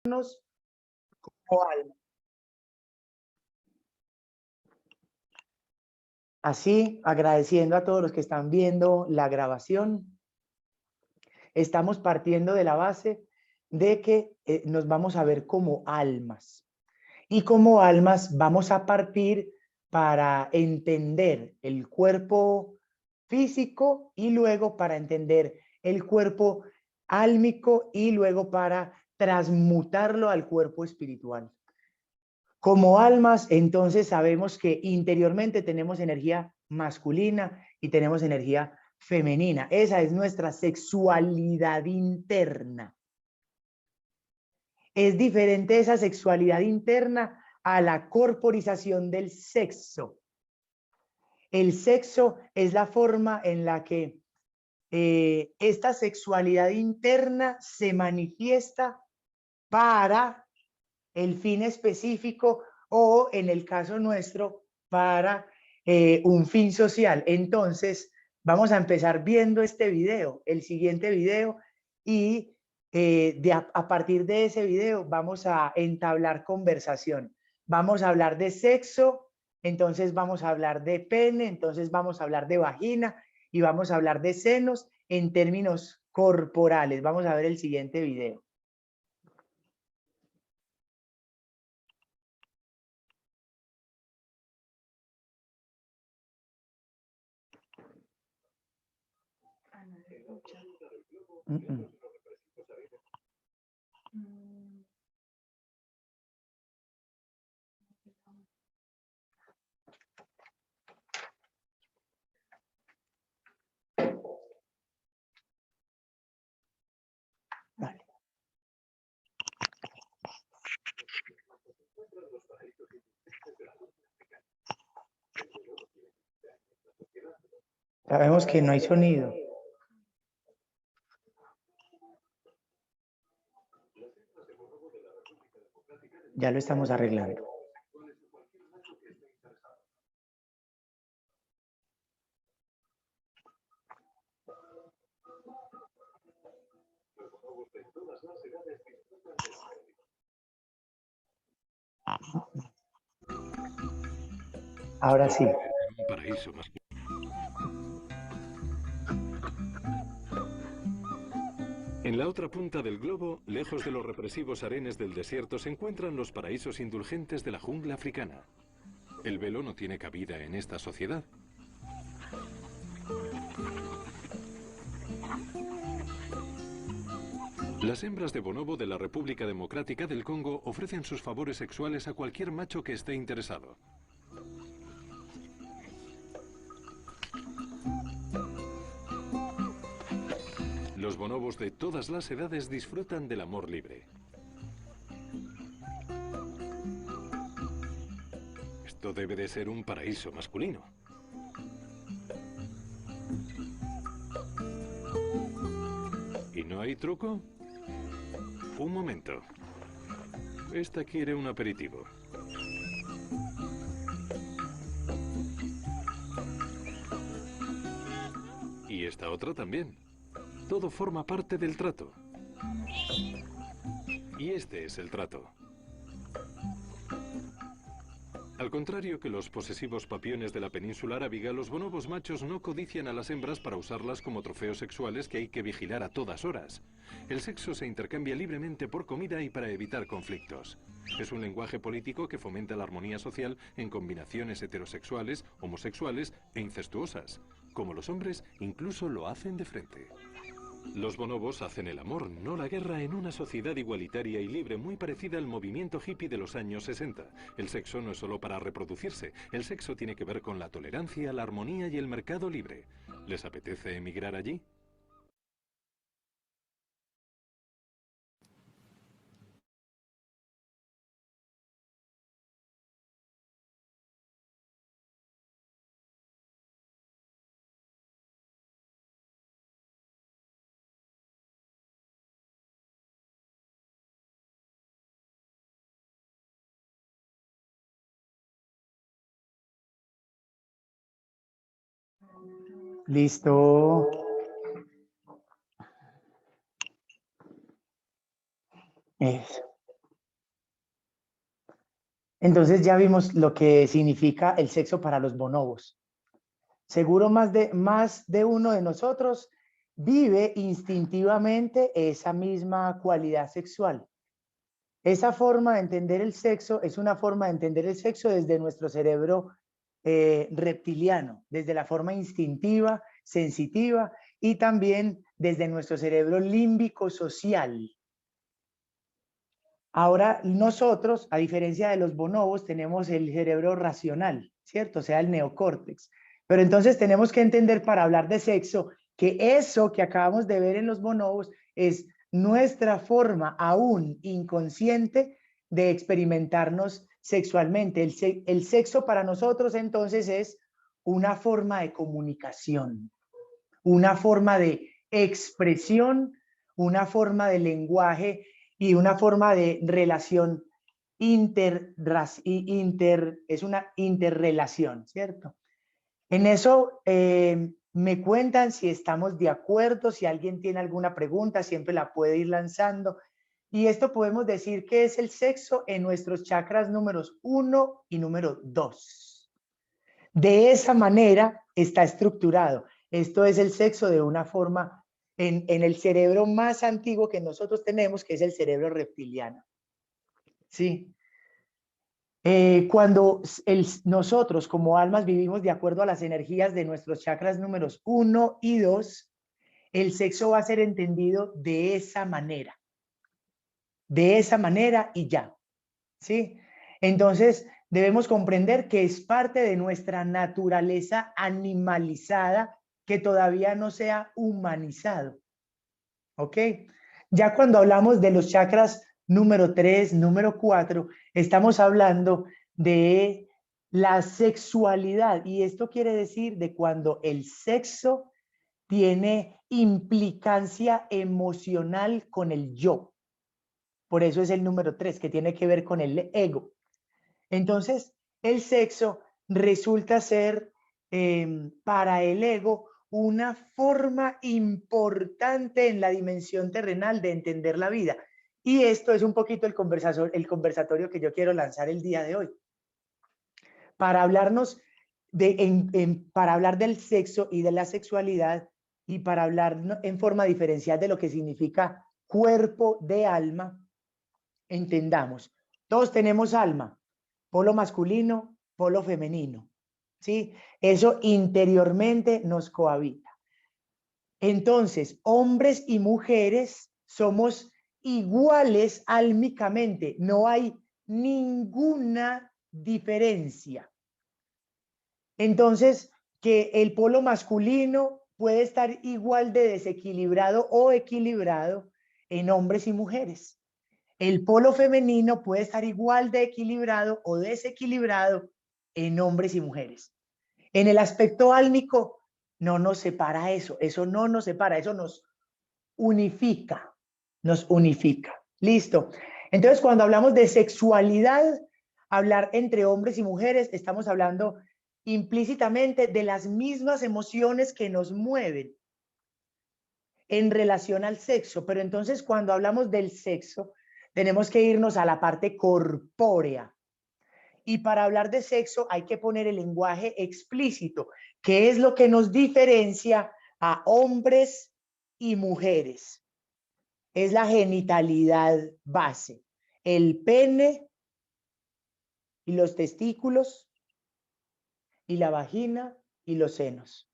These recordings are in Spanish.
como alma. Así, agradeciendo a todos los que están viendo la grabación, estamos partiendo de la base de que nos vamos a ver como almas. Y como almas vamos a partir para entender el cuerpo físico y luego para entender el cuerpo álmico y luego para transmutarlo al cuerpo espiritual. Como almas, entonces sabemos que interiormente tenemos energía masculina y tenemos energía femenina. Esa es nuestra sexualidad interna. Es diferente esa sexualidad interna a la corporización del sexo. El sexo es la forma en la que esta sexualidad interna se manifiesta para el fin específico o, en el caso nuestro, para un fin social. Entonces, vamos a empezar viendo este video, el siguiente video, y a partir de ese video vamos a entablar conversación. Vamos a hablar de sexo, entonces vamos a hablar de pene, entonces vamos a hablar de vagina y vamos a hablar de senos en términos corporales. Vamos a ver el siguiente video. Vale. Sabemos que no hay sonido. Ya lo estamos arreglando. Ahora sí. Un paraíso más. En la otra punta del globo, lejos de los represivos arenes del desierto, se encuentran los paraísos indulgentes de la jungla africana. El velo no tiene cabida en esta sociedad. Las hembras de bonobo de la República Democrática del Congo ofrecen sus favores sexuales a cualquier macho que esté interesado. Los bonobos de todas las edades disfrutan del amor libre. Esto debe de ser un paraíso masculino. ¿Y no hay truco? Un momento. Esta quiere un aperitivo. Y esta otra también. Todo forma parte del trato. Y este es el trato. Al contrario que los posesivos papiones de la península arábiga, los bonobos machos no codician a las hembras para usarlas como trofeos sexuales que hay que vigilar a todas horas. El sexo se intercambia libremente por comida y para evitar conflictos. Es un lenguaje político que fomenta la armonía social en combinaciones heterosexuales, homosexuales e incestuosas. Como los hombres, incluso lo hacen de frente. Los bonobos hacen el amor, no la guerra, en una sociedad igualitaria y libre muy parecida al movimiento hippie de los años 60. El sexo no es solo para reproducirse, el sexo tiene que ver con la tolerancia, la armonía y el mercado libre. ¿Les apetece emigrar allí? Listo. Eso. Entonces ya vimos lo que significa el sexo para los bonobos. Seguro más de uno de nosotros vive instintivamente esa misma cualidad sexual. Esa forma de entender el sexo es una forma de entender el sexo desde nuestro cerebro reptiliano, desde la forma instintiva, sensitiva y también desde nuestro cerebro límbico social. Ahora nosotros, a diferencia de los bonobos, tenemos el cerebro racional, ¿cierto? O sea, el neocórtex. Pero entonces tenemos que entender para hablar de sexo que eso que acabamos de ver en los bonobos es nuestra forma aún inconsciente de experimentarnos sexualmente. El sexo para nosotros entonces es una forma de comunicación, una forma de expresión, una forma de lenguaje y una forma de relación es una interrelación, ¿cierto? En eso me cuentan si estamos de acuerdo, si alguien tiene alguna pregunta, siempre la puede ir lanzando. Y esto podemos decir que es el sexo en nuestros chakras números 1 y número 2. De esa manera está estructurado. Esto es el sexo de una forma en el cerebro más antiguo que nosotros tenemos, que es el cerebro reptiliano. ¿Sí? Cuando nosotros como almas vivimos de acuerdo a las energías de nuestros chakras números 1 y 2, el sexo va a ser entendido de esa manera y ya, ¿sí? Entonces, debemos comprender que es parte de nuestra naturaleza animalizada que todavía no se ha humanizado, ¿ok? Ya cuando hablamos de los chakras número 3, número 4, estamos hablando de la sexualidad y esto quiere decir de cuando el sexo tiene implicancia emocional con el yo. Por eso es el número 3, que tiene que ver con el ego. Entonces, el sexo resulta ser para el ego una forma importante en la dimensión terrenal de entender la vida. Y esto es un poquito el conversatorio que yo quiero lanzar el día de hoy. Para hablarnos para hablar del sexo y de la sexualidad y para hablar en forma diferencial de lo que significa cuerpo de alma, entendamos, todos tenemos alma, polo masculino, polo femenino, ¿sí? Eso interiormente nos cohabita. Entonces, hombres y mujeres somos iguales álmicamente, no hay ninguna diferencia. Entonces, que el polo masculino puede estar igual de desequilibrado o equilibrado en hombres y mujeres. El polo femenino puede estar igual de equilibrado o desequilibrado en hombres y mujeres. En el aspecto álmico no nos separa eso no nos separa, eso nos unifica, Listo. Entonces, cuando hablamos de sexualidad, hablar entre hombres y mujeres, estamos hablando implícitamente de las mismas emociones que nos mueven en relación al sexo. Pero entonces, cuando hablamos del sexo, tenemos que irnos a la parte corpórea. Y para hablar de sexo hay que poner el lenguaje explícito, que es lo que nos diferencia a hombres y mujeres. Es la genitalidad base, el pene y los testículos y la vagina y los senos.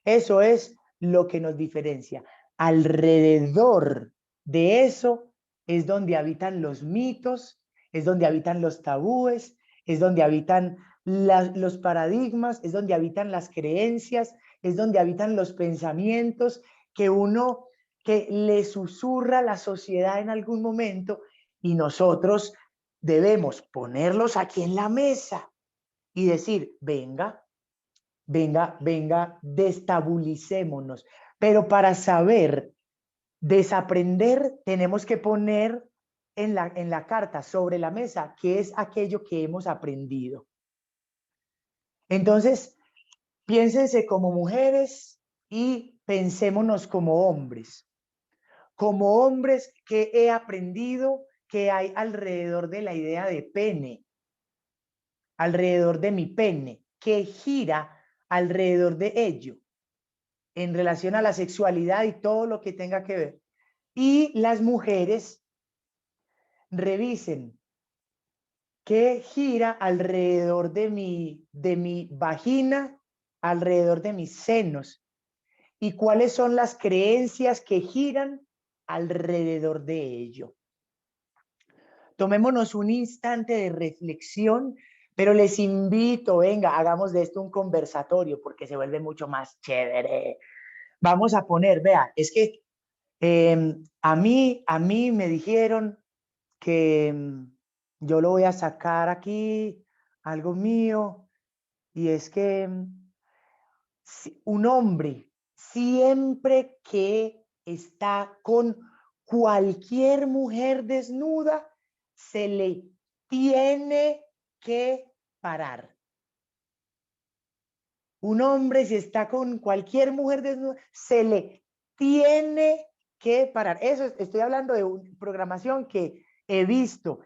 Eso es lo que nos diferencia. Alrededor de eso es donde habitan los mitos, es donde habitan los tabúes, es donde habitan los paradigmas, es donde habitan las creencias, es donde habitan los pensamientos que le susurra la sociedad en algún momento y nosotros debemos ponerlos aquí en la mesa y decir, venga, destabulicémonos. Pero para saber desaprender, tenemos que poner en la carta, sobre la mesa, qué es aquello que hemos aprendido. Entonces, piénsense como mujeres y pensémonos como hombres. Como hombres, ¿qué he aprendido que hay alrededor de la idea de pene? alrededor de mi pene, que gira alrededor de ello, en relación a la sexualidad y todo lo que tenga que ver. Y las mujeres revisen qué gira alrededor de mi vagina, alrededor de mis senos, y cuáles son las creencias que giran alrededor de ello. Tomémonos un instante de reflexión, pero les invito, venga, hagamos de esto un conversatorio porque se vuelve mucho más chévere. Vamos a poner, vea, es que a mí me dijeron que yo lo voy a sacar aquí, algo mío, y es que un hombre siempre que está con cualquier mujer desnuda, se le tiene que parar. Un hombre, si está con cualquier mujer desnuda, se le tiene que parar. Eso estoy hablando de una programación que he visto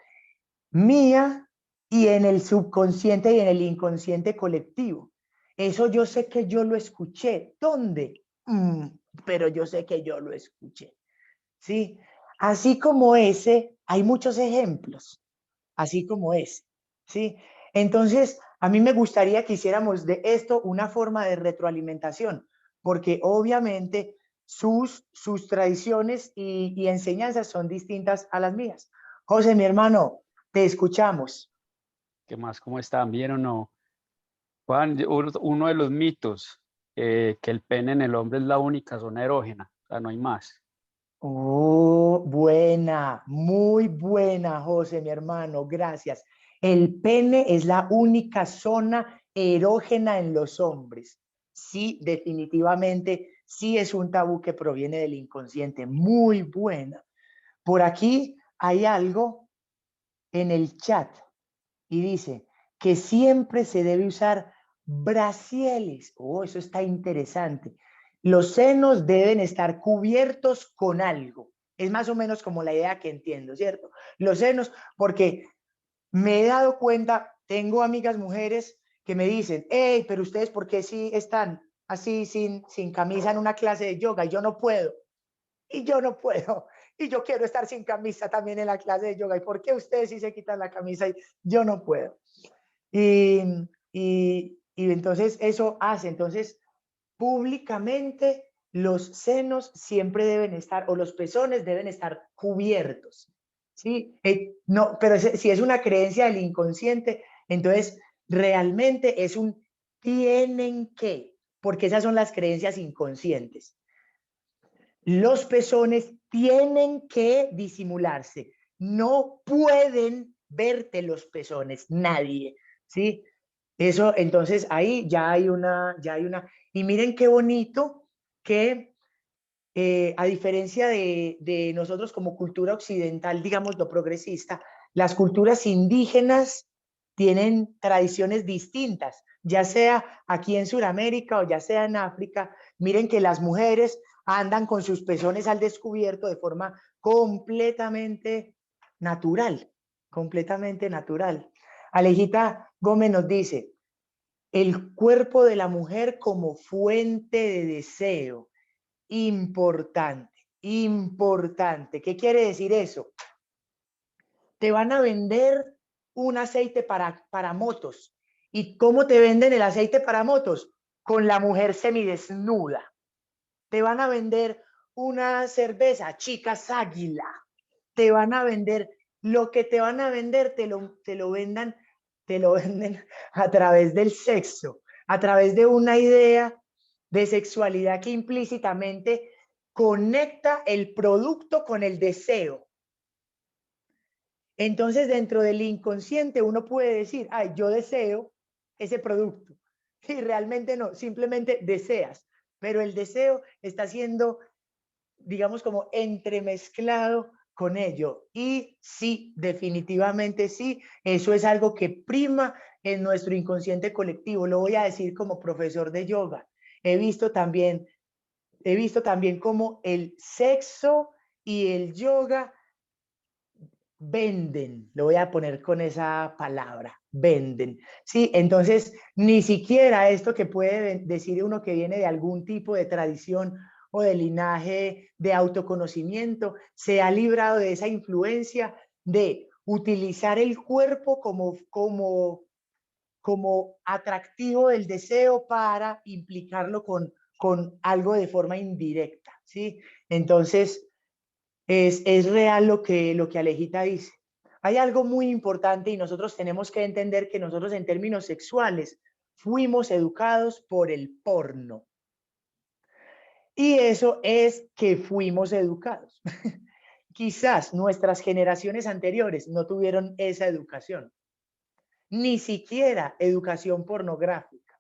mía y en el subconsciente y en el inconsciente colectivo. Eso yo sé que yo lo escuché. ¿Dónde? Pero yo sé que yo lo escuché. ¿Sí? Así como ese, hay muchos ejemplos, así como ese. ¿Sí? Entonces, a mí me gustaría que hiciéramos de esto una forma de retroalimentación, porque obviamente sus tradiciones y enseñanzas son distintas a las mías. José, mi hermano, te escuchamos. ¿Qué más? ¿Cómo están? ¿Bien o no? Juan, uno de los mitos, que el pene en el hombre es la única zona erógena, o sea, no hay más. Oh, buena, muy buena, José, mi hermano, gracias. El pene es la única zona erógena en los hombres. Sí, definitivamente, sí es un tabú que proviene del inconsciente. Muy buena. Por aquí hay algo en el chat y dice que siempre se debe usar brasieles. Oh, eso está interesante. Los senos deben estar cubiertos con algo. Es más o menos como la idea que entiendo, ¿cierto? Los senos, porque me he dado cuenta, tengo amigas mujeres que me dicen, hey, pero ustedes, ¿por qué sí están así sin camisa en una clase de yoga? Y yo no puedo. Y yo no puedo. Y yo quiero estar sin camisa también en la clase de yoga. ¿Y por qué ustedes sí se quitan la camisa y yo no puedo? Y, y entonces eso hace, entonces públicamente los senos siempre deben estar, o los pezones deben estar cubiertos, ¿sí? No, pero si es una creencia del inconsciente, entonces realmente es un tienen que, porque esas son las creencias inconscientes. Los pezones tienen que disimularse, no pueden verte los pezones, nadie, ¿sí? Eso, entonces ahí ya hay una, y miren qué bonito que a diferencia de nosotros como cultura occidental, digamos lo progresista, las culturas indígenas tienen tradiciones distintas, ya sea aquí en Sudamérica o ya sea en África. Miren que las mujeres andan con sus pezones al descubierto de forma completamente natural, completamente natural. Alejita Gómez nos dice, el cuerpo de la mujer como fuente de deseo. Importante, importante. ¿Qué quiere decir eso? Te van a vender un aceite para motos. ¿Y cómo te venden el aceite para motos? Con la mujer semidesnuda. Te van a vender una cerveza, chicas águila. Te van a vender, lo que te van a vender, te lo venden a través del sexo, a través de una idea de sexualidad que implícitamente conecta el producto con el deseo. Entonces, dentro del inconsciente uno puede decir, ay, yo deseo ese producto. Y realmente no, simplemente deseas. Pero el deseo está siendo, digamos, como entremezclado con ello. Y sí, definitivamente sí, eso es algo que prima en nuestro inconsciente colectivo. Lo voy a decir como profesor de yoga. He visto también, he visto también cómo el sexo y el yoga venden, lo voy a poner con esa palabra, venden, ¿sí? Entonces, ni siquiera esto que puede decir uno que viene de algún tipo de tradición o de linaje de autoconocimiento, se ha librado de esa influencia de utilizar el cuerpo como atractivo del deseo para implicarlo con algo de forma indirecta, ¿sí? Entonces, es real lo que Alejita dice. Hay algo muy importante y nosotros tenemos que entender que nosotros en términos sexuales fuimos educados por el porno. Y eso es que fuimos educados. Quizás nuestras generaciones anteriores no tuvieron esa educación, ni siquiera educación pornográfica.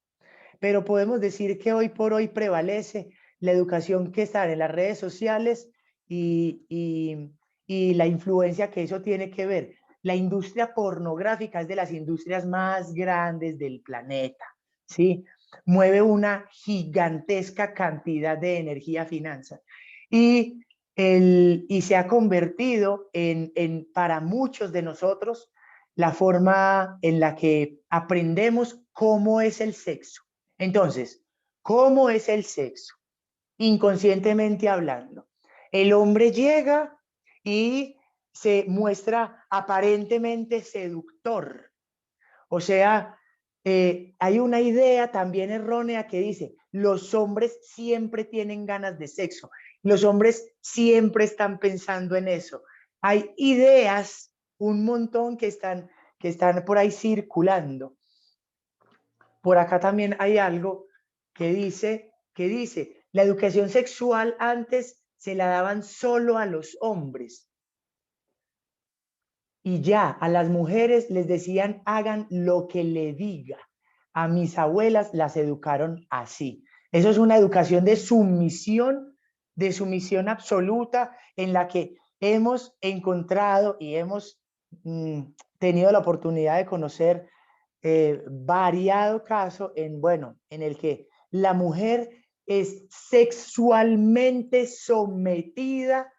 Pero podemos decir que hoy por hoy prevalece la educación que está en las redes sociales y la influencia que eso tiene que ver. La industria pornográfica es de las industrias más grandes del planeta, ¿sí? Mueve una gigantesca cantidad de energía, finanza. Y, y se ha convertido para muchos de nosotros, la forma en la que aprendemos cómo es el sexo. Entonces, ¿cómo es el sexo? Inconscientemente hablando. El hombre llega y se muestra aparentemente seductor. O sea, hay una idea también errónea que dice, los hombres siempre tienen ganas de sexo. Los hombres siempre están pensando en eso. Hay ideas, un montón que están por ahí circulando. Por acá también hay algo que dice, la educación sexual antes se la daban solo a los hombres y ya a las mujeres les decían hagan lo que le diga. A mis abuelas las educaron así. Eso es una educación de sumisión absoluta en la que hemos encontrado y hemos tenido la oportunidad de conocer variado caso en el que la mujer es sexualmente sometida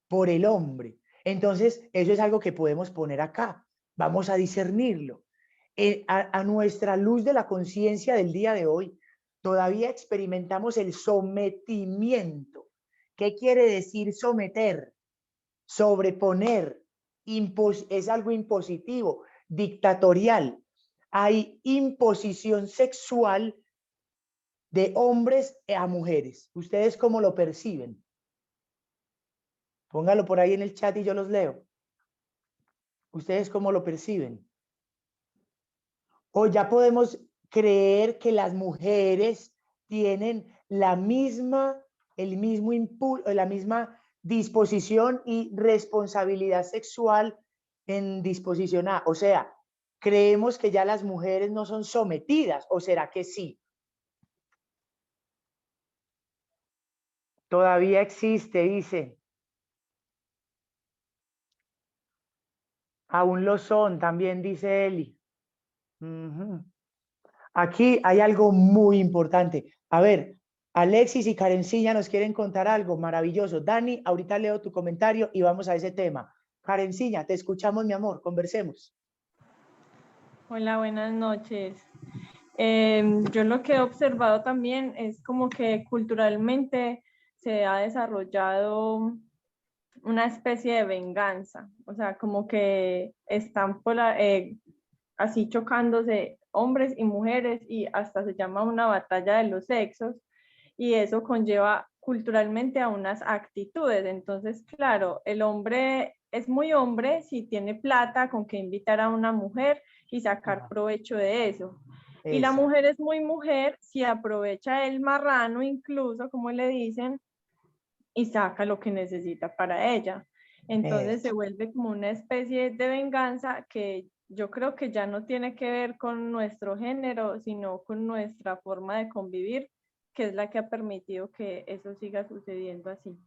por el hombre. Entonces, eso es algo que podemos poner acá. Vamos a discernirlo. A nuestra luz de la conciencia del día de hoy, todavía experimentamos el sometimiento. ¿Qué quiere decir someter? Sobreponer. Es algo impositivo, dictatorial. Hay imposición sexual de hombres a mujeres. ¿Ustedes cómo lo perciben? Póngalo por ahí en el chat y yo los leo. ¿Ustedes cómo lo perciben? O ya podemos creer que las mujeres tienen el mismo impulso, la misma disposición y responsabilidad sexual en disposición A. O sea, creemos que ya las mujeres no son sometidas, ¿o será que sí? Todavía existe, dice. Aún lo son, también dice Eli. Aquí hay algo muy importante. A ver, Alexis y Karencilla nos quieren contar algo maravilloso. Dani, ahorita leo tu comentario y vamos a ese tema. Karencilla, te escuchamos, mi amor, conversemos. Hola, buenas noches. Yo lo que he observado también es como que culturalmente se ha desarrollado una especie de venganza, o sea, como que están así chocándose hombres y mujeres y hasta se llama una batalla de los sexos y eso conlleva culturalmente a unas actitudes. Entonces, claro, el hombre es muy hombre si tiene plata con que invitar a una mujer y sacar provecho de eso. Y la mujer es muy mujer si aprovecha el marrano, incluso, como le dicen, y saca lo que necesita para ella. Entonces se vuelve como una especie de venganza que yo creo que ya no tiene que ver con nuestro género, sino con nuestra forma de convivir, que es la que ha permitido que eso siga sucediendo así.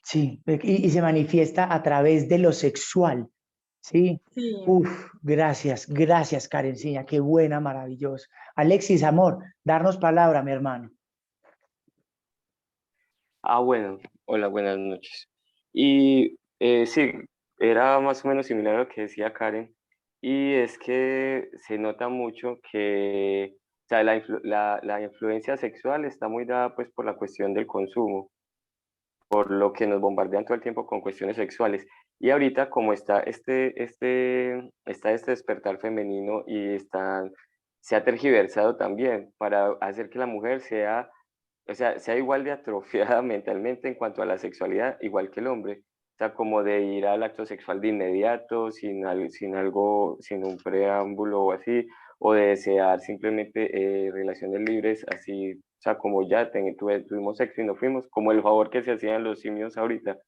Sí, y se manifiesta a través de lo sexual. Sí. Sí. Uf, gracias, Karencilla, qué buena, maravilloso. Alexis, amor, darnos palabra, mi hermano. Bueno, hola, buenas noches. Y sí, era más o menos similar a lo que decía Karen, y es que se nota mucho que, o sea, la influencia sexual está muy dada pues por la cuestión del consumo, por lo que nos bombardean todo el tiempo con cuestiones sexuales. Y ahorita como está este despertar femenino y se ha tergiversado también para hacer que la mujer sea, o sea igual de atrofiada mentalmente en cuanto a la sexualidad, igual que el hombre. O sea, como de ir al acto sexual de inmediato, sin un preámbulo o así, o de desear simplemente relaciones libres, así, o sea, como ya tuvimos sexo y nos fuimos, como el favor que se hacían los simios ahorita.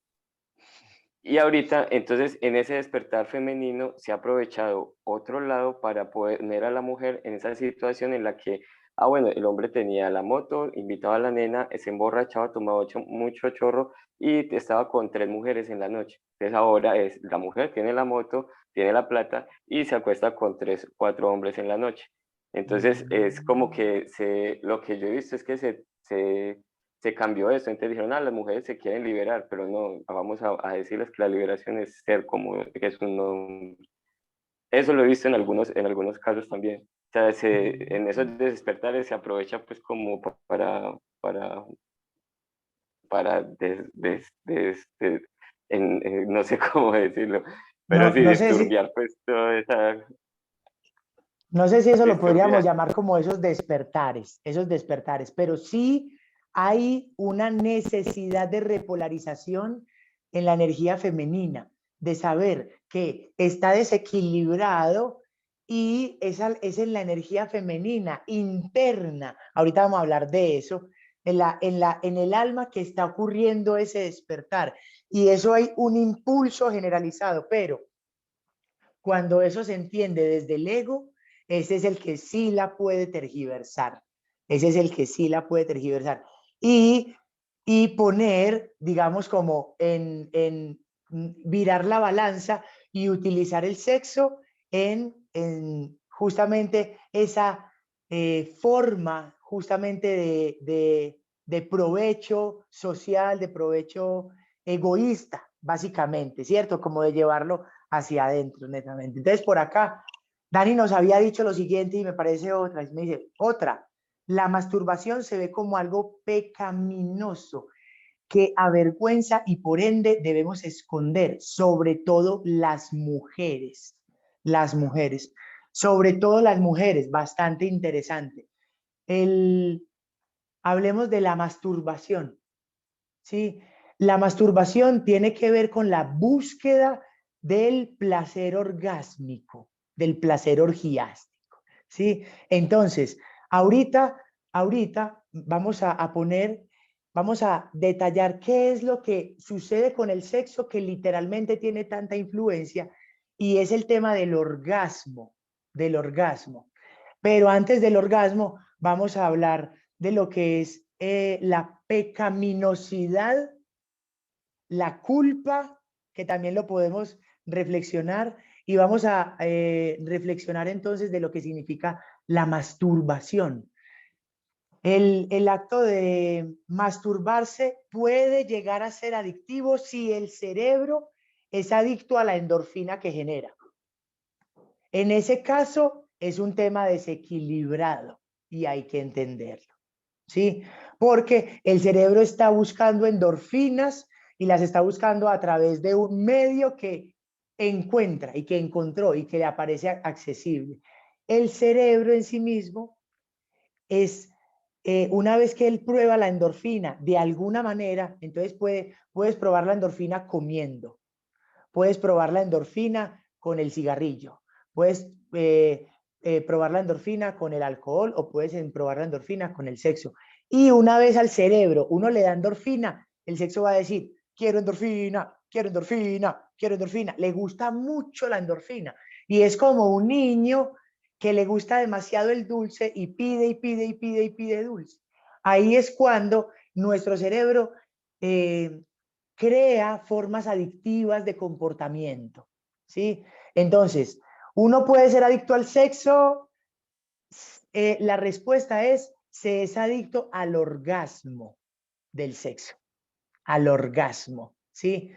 Y ahorita, entonces, en ese despertar femenino se ha aprovechado otro lado para poner a la mujer en esa situación en la que, bueno, el hombre tenía la moto, invitaba a la nena, se emborrachaba, tomaba mucho chorro y estaba con 3 mujeres en la noche. Entonces ahora la mujer tiene la moto, tiene la plata y se acuesta con 3, 4 hombres en la noche. Entonces es como que lo que yo he visto es que se cambió eso, entonces dijeron, las mujeres se quieren liberar, pero no, vamos a decirles que la liberación es ser como, que es un hombre. Eso lo he visto en algunos casos también. O sea, en esos despertares se aprovecha pues como para, para no sé cómo decirlo, pero No, sí disturbiar pues toda esa, no sé si eso lo podríamos disturbiar. llamar como esos despertares, pero sí hay una necesidad de repolarización en la energía femenina, de saber que está desequilibrado y es en la energía femenina interna. Ahorita vamos a hablar de eso, en el alma que está ocurriendo ese despertar. Y eso hay un impulso generalizado, pero cuando eso se entiende desde el ego, ese es el que sí la puede tergiversar. Ese es el que sí la puede tergiversar. Y, y poner, digamos, como en virar la balanza y utilizar el sexo en justamente esa forma justamente de provecho social, de provecho egoísta, básicamente, ¿cierto? Como de llevarlo hacia adentro, netamente. Entonces, por acá, Dani nos había dicho lo siguiente y me parece otra, me dice, otra, la masturbación se ve como algo pecaminoso que avergüenza y por ende debemos esconder, sobre todo las mujeres, sobre todo las mujeres, bastante interesante. El, hablemos de la masturbación, ¿sí? La masturbación tiene que ver con la búsqueda del placer orgásmico, del placer orgiástico, ¿sí? Entonces, ahorita vamos a detallar qué es lo que sucede con el sexo que literalmente tiene tanta influencia y es el tema del orgasmo. Pero antes del orgasmo, vamos a hablar de lo que es la pecaminosidad, la culpa, que también lo podemos reflexionar, y vamos a reflexionar entonces de lo que significa la masturbación. El acto de masturbarse puede llegar a ser adictivo si el cerebro es adicto a la endorfina que genera. En ese caso es un tema desequilibrado y hay que entenderlo, ¿sí? Porque el cerebro está buscando endorfinas y las está buscando a través de un medio que encuentra y que encontró y que le aparece accesible. El cerebro en sí mismo es, una vez que él prueba la endorfina de alguna manera, entonces puedes probar la endorfina comiendo, puedes probar la endorfina con el cigarrillo, puedes probar la endorfina con el alcohol o puedes probar la endorfina con el sexo. Y una vez al cerebro uno le da endorfina, el sexo va a decir, quiero endorfina, quiero endorfina, quiero endorfina. Le gusta mucho la endorfina. Y es como un niño que le gusta demasiado el dulce y pide y pide y pide y pide dulce. Ahí es cuando nuestro cerebro crea formas adictivas de comportamiento, ¿sí? Entonces, ¿uno puede ser adicto al sexo? La respuesta es, se es adicto al orgasmo del sexo, al orgasmo, ¿sí?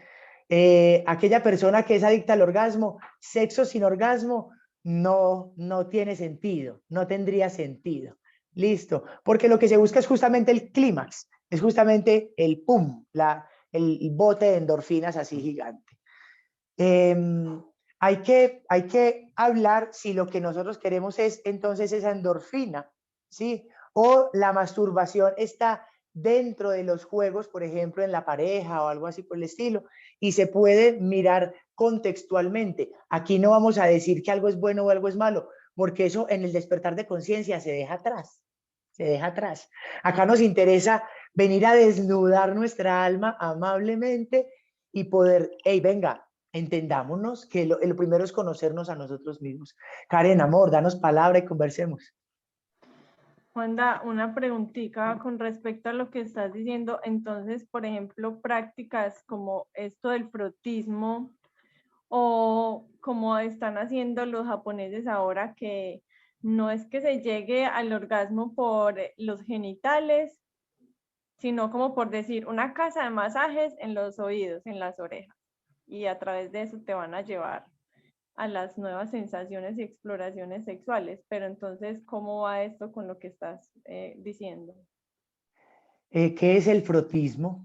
Aquella persona que es adicta al orgasmo, sexo sin orgasmo, no tiene sentido, no tendría sentido. Listo, porque lo que se busca es justamente el clímax, es justamente el pum, el bote de endorfinas así gigante. Hay que hablar si lo que nosotros queremos es entonces esa endorfina, ¿sí? O la masturbación está dentro de los juegos, por ejemplo, en la pareja o algo así por el estilo, y se puede mirar contextualmente. Aquí no vamos a decir que algo es bueno o algo es malo, porque eso en el despertar de conciencia se deja atrás, se deja atrás. Acá nos interesa venir a desnudar nuestra alma amablemente y poder, hey, venga, entendámonos que lo primero es conocernos a nosotros mismos. Karen, amor, danos palabra y conversemos. Juanda, una preguntita con respecto a lo que estás diciendo. Entonces, por ejemplo, prácticas como esto del frotismo o como están haciendo los japoneses ahora, que no es que se llegue al orgasmo por los genitales, sino como por decir una casa de masajes en los oídos, en las orejas, y a través de eso te van a llevar a las nuevas sensaciones y exploraciones sexuales. Pero entonces, ¿cómo va esto con lo que estás diciendo? ¿Qué es el frotismo?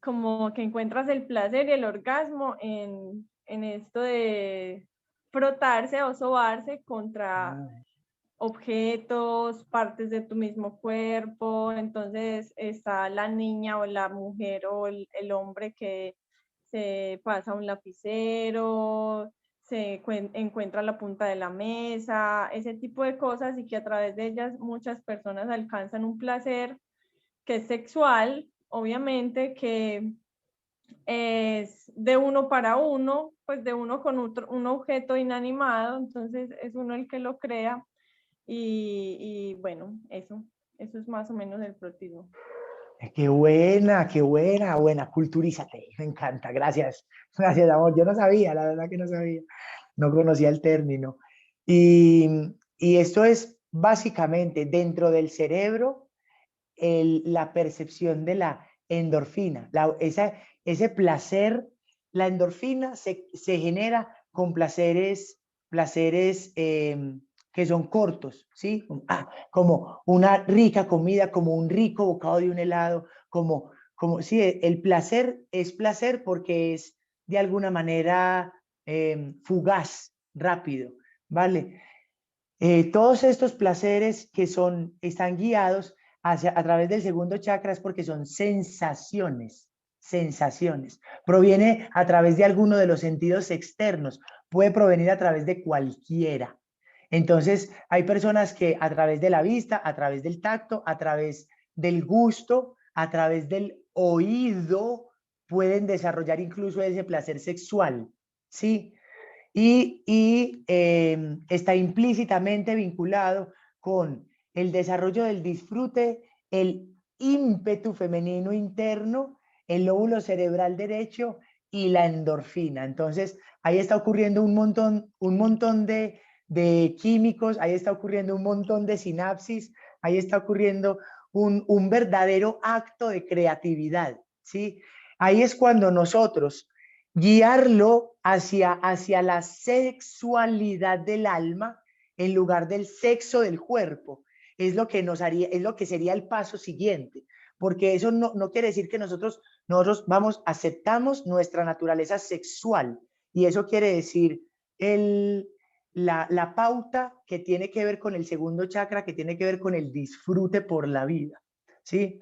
Como que encuentras el placer y el orgasmo en esto de frotarse o sobarse contra objetos, partes de tu mismo cuerpo. Entonces está la niña o la mujer o el hombre que se pasa un lapicero, se encuentra la punta de la mesa, ese tipo de cosas, y que a través de ellas muchas personas alcanzan un placer que es sexual, obviamente, que es de uno para uno, pues de uno con un objeto inanimado. Entonces es uno el que lo crea, y bueno, eso es más o menos el frotismo. Qué buena, culturízate, me encanta, gracias, gracias, amor, yo no sabía, la verdad que no sabía, no conocía el término. Y esto es básicamente dentro del cerebro, la percepción de la endorfina, ese placer, la endorfina se genera con placeres que son cortos, ¿sí? Como una rica comida, como un rico bocado de un helado, sí, el placer es placer porque es de alguna manera fugaz, rápido, ¿vale? Todos estos placeres que están guiados a través del segundo chakra es porque son sensaciones, sensaciones. Proviene a través de alguno de los sentidos externos, puede provenir a través de cualquiera. Entonces, hay personas que a través de la vista, a través del tacto, a través del gusto, a través del oído, pueden desarrollar incluso ese placer sexual, ¿sí? Está implícitamente vinculado con el desarrollo del disfrute, el ímpetu femenino interno, el lóbulo cerebral derecho y la endorfina. Entonces, ahí está ocurriendo un montón de químicos, ahí está ocurriendo un montón de sinapsis, ahí está ocurriendo un verdadero acto de creatividad, ¿sí? Ahí es cuando nosotros guiarlo hacia la sexualidad del alma en lugar del sexo del cuerpo. Es lo que es lo que sería el paso siguiente, porque eso no quiere decir que nosotros aceptamos nuestra naturaleza sexual, y eso quiere decir la pauta que tiene que ver con el segundo chakra, que tiene que ver con el disfrute por la vida, ¿sí?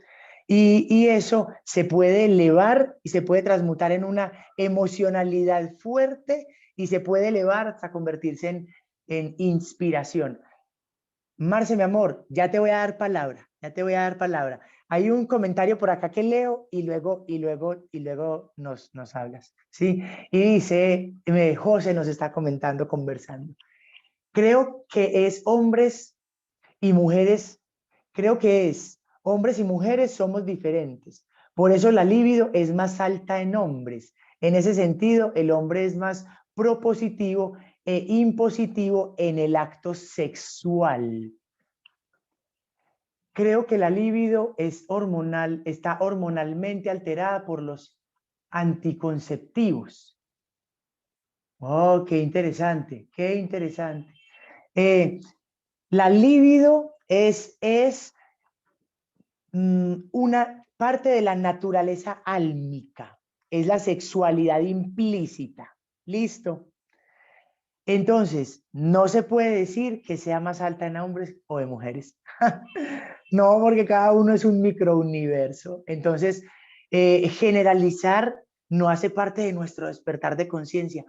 Y eso se puede elevar y se puede transmutar en una emocionalidad fuerte y se puede elevar hasta convertirse en inspiración. Marce, mi amor, ya te voy a dar palabra, ya te voy a dar palabra. Hay un comentario por acá que leo y luego nos hablas, ¿sí? Y dice, José nos está comentando, conversando. Creo que es hombres y mujeres, creo que es hombres y mujeres somos diferentes. Por eso la libido es más alta en hombres. En ese sentido, el hombre es más propositivo e impositivo en el acto sexual. Creo que la libido es hormonal, está hormonalmente alterada por los anticonceptivos. Oh, qué interesante, qué interesante. La libido es una parte de la naturaleza álmica, es la sexualidad implícita. ¿Listo? Entonces, no se puede decir que sea más alta en hombres o de mujeres. No, porque cada uno es un microuniverso. Entonces, generalizar no hace parte de nuestro despertar de conciencia.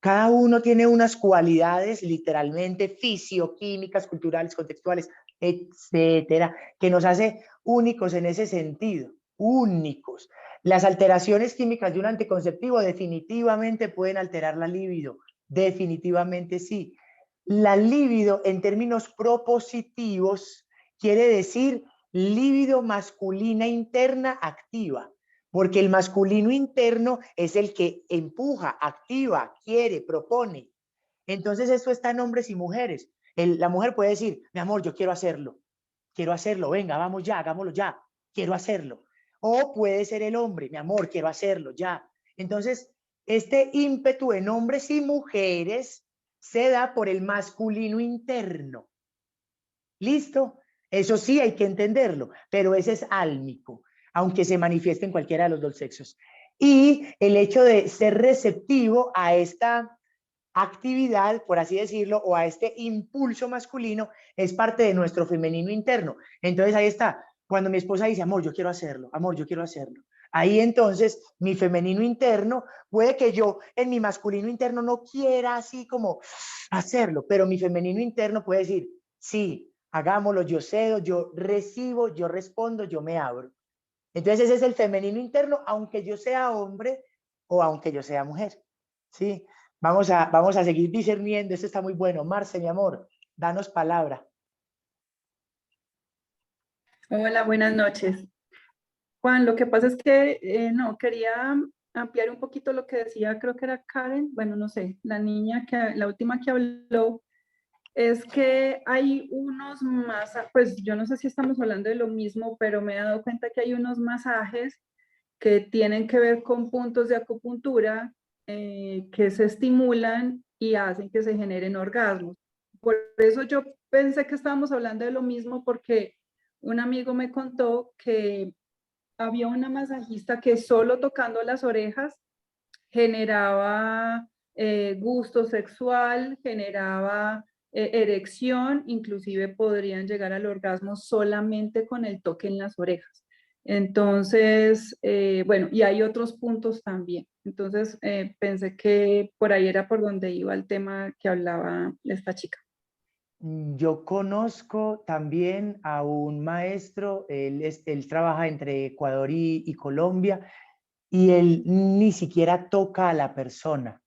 Cada uno tiene unas cualidades literalmente fisioquímicas, culturales, contextuales, etcétera, que nos hace únicos en ese sentido, únicos. Las alteraciones químicas de un anticonceptivo definitivamente pueden alterar la libido, definitivamente sí. La libido en términos propositivos quiere decir libido masculina interna activa, porque el masculino interno es el que empuja, activa, quiere, propone. Entonces esto está en hombres y mujeres. La mujer puede decir, mi amor, yo quiero hacerlo, venga, vamos ya, hagámoslo ya, quiero hacerlo. O puede ser el hombre, mi amor, quiero hacerlo ya. Entonces, este ímpetu en hombres y mujeres se da por el masculino interno. ¿Listo? Eso sí hay que entenderlo, pero ese es álmico, aunque se manifieste en cualquiera de los dos sexos. Y el hecho de ser receptivo a esta actividad, por así decirlo, o a este impulso masculino, es parte de nuestro femenino interno. Entonces ahí está, cuando mi esposa dice, amor, yo quiero hacerlo, amor, yo quiero hacerlo. Ahí entonces mi femenino interno, puede que yo en mi masculino interno no quiera así como hacerlo, pero mi femenino interno puede decir, sí, hagámoslo, yo cedo, yo recibo, yo respondo, yo me abro. Entonces ese es el femenino interno, aunque yo sea hombre o aunque yo sea mujer. ¿Sí? Vamos a seguir discerniendo, esto está muy bueno. Marce, mi amor, danos palabra. Hola, buenas noches. Juan, lo que pasa es que no, quería ampliar un poquito lo que decía, creo que era Karen, bueno, no sé, la última que habló, es que hay unos masajes, pues yo no sé si estamos hablando de lo mismo, pero me he dado cuenta que hay unos masajes que tienen que ver con puntos de acupuntura que se estimulan y hacen que se generen orgasmos. Por eso yo pensé que estábamos hablando de lo mismo porque un amigo me contó que había una masajista que solo tocando las orejas generaba gusto sexual, generaba erección, inclusive podrían llegar al orgasmo solamente con el toque en las orejas. Entonces, bueno, y hay otros puntos también. Entonces, pensé que por ahí era por donde iba el tema que hablaba esta chica. Yo conozco también a un maestro, él trabaja entre Ecuador y Colombia, y él ni siquiera toca a la persona.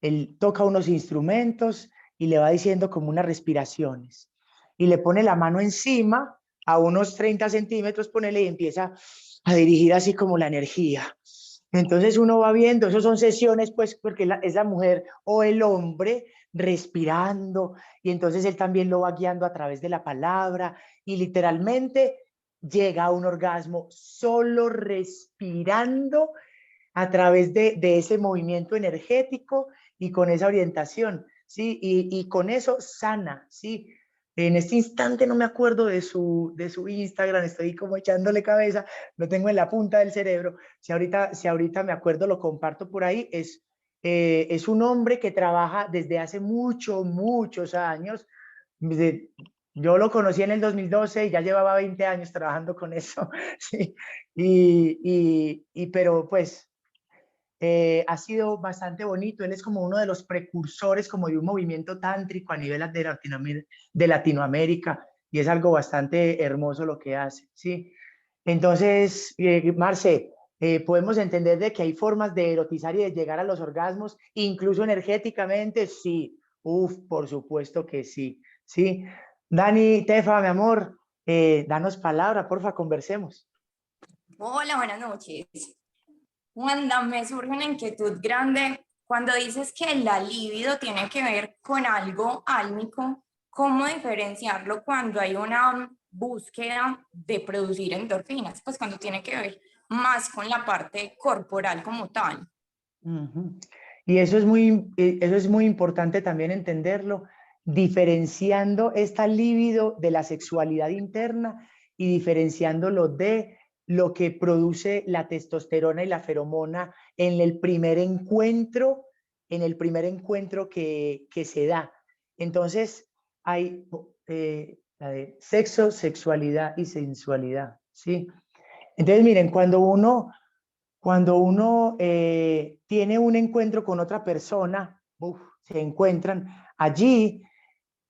Él toca unos instrumentos y le va diciendo como unas respiraciones. Y le pone la mano encima, a unos 30 centímetros, ponele, y empieza a dirigir así como la energía. Entonces uno va viendo, eso son sesiones, pues, porque es la mujer o el hombre respirando, y entonces él también lo va guiando a través de la palabra, y literalmente llega a un orgasmo solo respirando a través de ese movimiento energético y con esa orientación, ¿sí? Y con eso sana, ¿sí? En este instante no me acuerdo de su Instagram, estoy como echándole cabeza, lo tengo en la punta del cerebro. Si ahorita me acuerdo, lo comparto por ahí. Es un hombre que trabaja desde hace muchos años. Yo lo conocí en el 2012 y ya llevaba 20 años trabajando con eso. ¿Sí? Pero pues ha sido bastante bonito. Él es como uno de los precursores como de un movimiento tántrico a nivel de Latinoamérica, y es algo bastante hermoso lo que hace, ¿sí? Entonces, Marce, podemos entender de que hay formas de erotizar y de llegar a los orgasmos, incluso energéticamente, sí. Uf, por supuesto que sí, ¿sí? Dani, Tefa, mi amor, danos palabra, porfa, conversemos. Hola, buenas noches. Wanda, me surge una inquietud grande. Cuando dices que la libido tiene que ver con algo álmico, ¿cómo diferenciarlo cuando hay una búsqueda de producir endorfinas? Pues cuando tiene que ver más con la parte corporal como tal. Ujú. Y eso es muy importante también entenderlo, diferenciando esta libido de la sexualidad interna y diferenciándolo de lo que produce la testosterona y la feromona en el primer encuentro, que se da. Entonces, hay la de sexo, sexualidad y sensualidad, ¿sí? Entonces, miren, cuando uno tiene un encuentro con otra persona, se encuentran allí,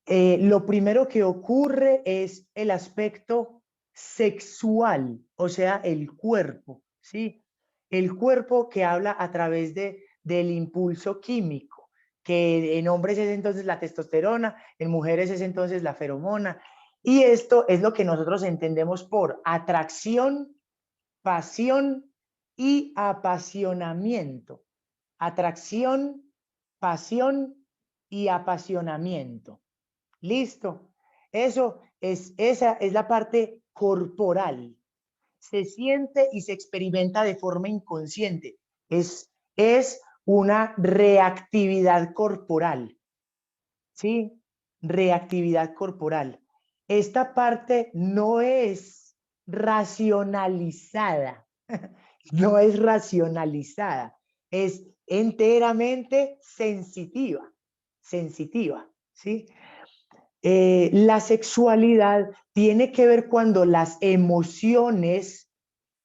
lo primero que ocurre es el aspecto sexual, o sea, el cuerpo, ¿sí? El cuerpo que habla a través del impulso químico, que en hombres es entonces la testosterona, en mujeres es entonces la feromona, y esto es lo que nosotros entendemos por atracción, pasión y apasionamiento. Atracción, pasión y apasionamiento. ¿Listo? Esa es la parte corporal. Se siente y se experimenta de forma inconsciente. Es una reactividad corporal. ¿Sí? Reactividad corporal. Esta parte no es racionalizada. No es racionalizada. Es enteramente sensitiva. Sensitiva. ¿Sí? La sexualidad tiene que ver cuando las emociones,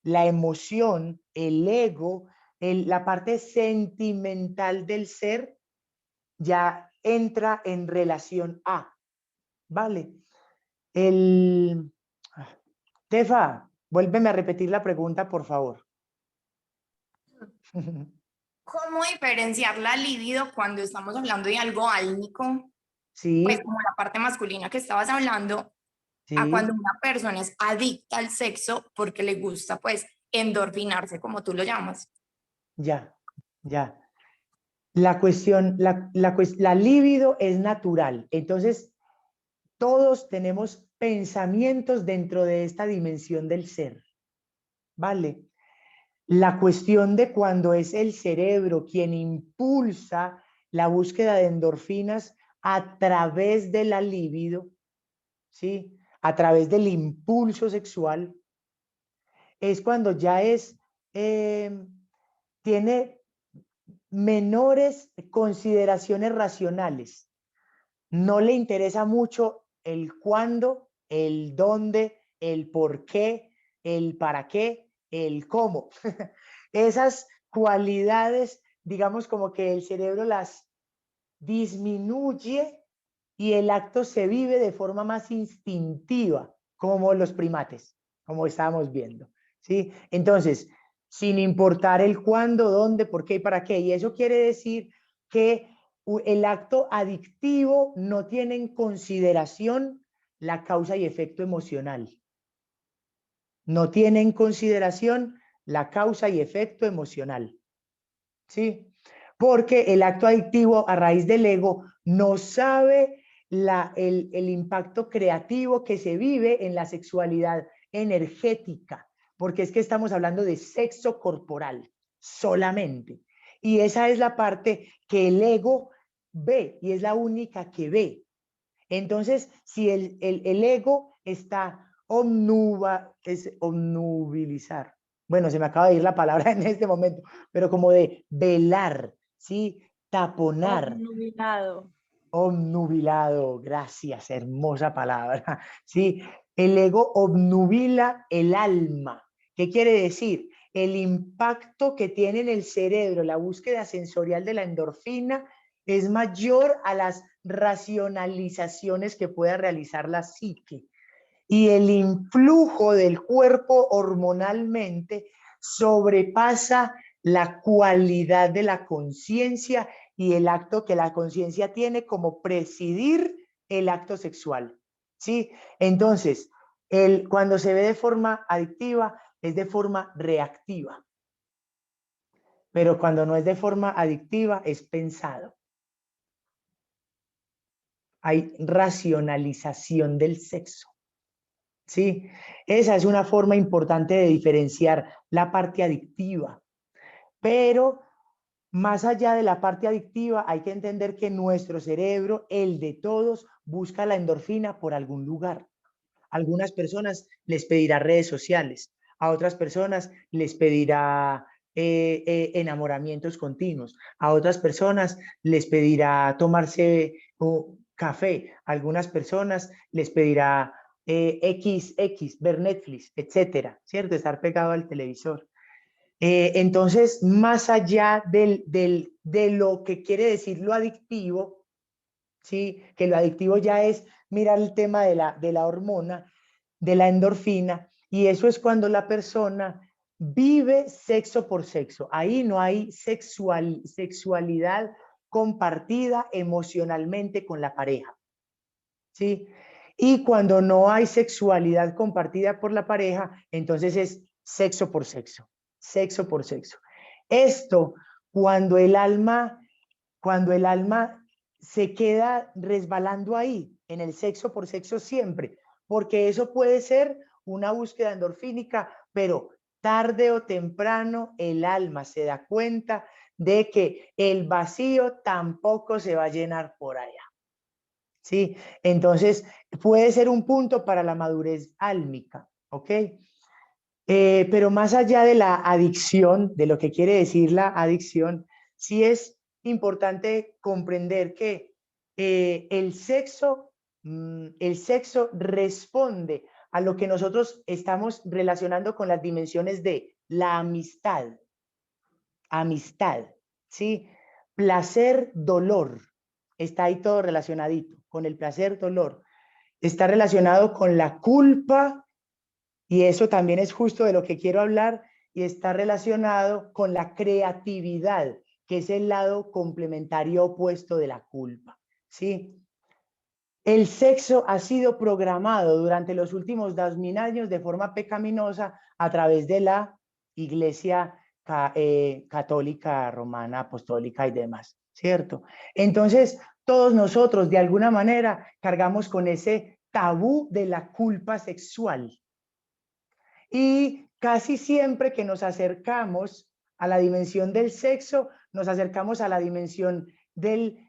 la emoción, el ego, la parte sentimental del ser ya entra en relación a, ¿vale? Tefa, vuélveme a repetir la pregunta, por favor. ¿Cómo diferenciar la libido cuando estamos hablando de algo álmico? Sí, Pues como la parte masculina que estabas hablando, a cuando sí, una persona es adicta al sexo porque le gusta pues endorfinarse, como tú lo llamas. ya, ya. La libido es natural, entonces todos tenemos pensamientos dentro de esta dimensión del ser, ¿vale? La cuestión de cuando es el cerebro quien impulsa la búsqueda de endorfinas a través de la libido, ¿sí? A través del impulso sexual, es cuando ya tiene menores consideraciones racionales. No le interesa mucho el cuándo, el dónde, el por qué, el para qué, el cómo. Esas cualidades, digamos como que el cerebro las disminuye y el acto se vive de forma más instintiva, como los primates, como estábamos viendo, ¿sí? Entonces, sin importar el cuándo, dónde, por qué y para qué. Y eso quiere decir que el acto adictivo no tiene en consideración la causa y efecto emocional. No tiene en consideración la causa y efecto emocional. ¿Sí? Porque el acto adictivo a raíz del ego no sabe el impacto creativo que se vive en la sexualidad energética, porque es que estamos hablando de sexo corporal solamente. Y esa es la parte que el ego ve y es la única que ve. Entonces, si el ego está es omnubilizar. Bueno, se me acaba de ir la palabra en este momento, pero como de velar, ¿sí? Taponar, Obnubilado. obnubilado, gracias, hermosa palabra, ¿sí? El ego obnubila el alma. ¿Qué quiere decir? El impacto que tiene en el cerebro, la búsqueda sensorial de la endorfina, es mayor a las racionalizaciones que pueda realizar la psique. Y el influjo del cuerpo hormonalmente sobrepasa la cualidad de la conciencia y el acto que la conciencia tiene como presidir el acto sexual. ¿Sí? Entonces, cuando se ve de forma adictiva, es de forma reactiva. Pero cuando no es de forma adictiva, es pensado. Hay racionalización del sexo. ¿sí? Esa es una forma importante de diferenciar la parte adictiva. Pero más allá de la parte adictiva, hay que entender que nuestro cerebro, el de todos, busca la endorfina por algún lugar. A algunas personas les pedirá redes sociales, a otras personas les pedirá enamoramientos continuos, a otras personas les pedirá tomarse café, a algunas personas les pedirá ver Netflix, etcétera, ¿cierto? Estar pegado al televisor. Entonces, más allá de lo que quiere decir lo adictivo, ¿sí? Que lo adictivo ya es mirar el tema de la hormona, de la endorfina, y eso es cuando la persona vive sexo por sexo. Ahí no hay sexualidad compartida emocionalmente con la pareja, ¿sí? Y cuando no hay sexualidad compartida por la pareja, entonces es sexo por sexo, sexo por sexo. Esto, cuando el alma se queda resbalando ahí, en el sexo por sexo siempre, porque eso puede ser una búsqueda endorfínica, pero tarde o temprano el alma se da cuenta de que el vacío tampoco se va a llenar por allá. ¿Sí? Entonces, puede ser un punto para la madurez álmica, ¿ok? Pero más allá de la adicción, de lo que quiere decir la adicción, sí es importante comprender que el sexo responde a lo que nosotros estamos relacionando con las dimensiones de la amistad, ¿sí? Placer, dolor, está ahí todo relacionadito, con el placer, dolor. Está relacionado con la culpa, y eso también es justo de lo que quiero hablar, y está relacionado con la creatividad, que es el lado complementario opuesto de la culpa, ¿sí? El sexo ha sido programado durante los últimos 2000 años de forma pecaminosa a través de la Iglesia católica, romana, apostólica y demás, ¿cierto? Entonces, todos nosotros de alguna manera cargamos con ese tabú de la culpa sexual. Y casi siempre que nos acercamos a la dimensión del sexo, nos acercamos a la dimensión del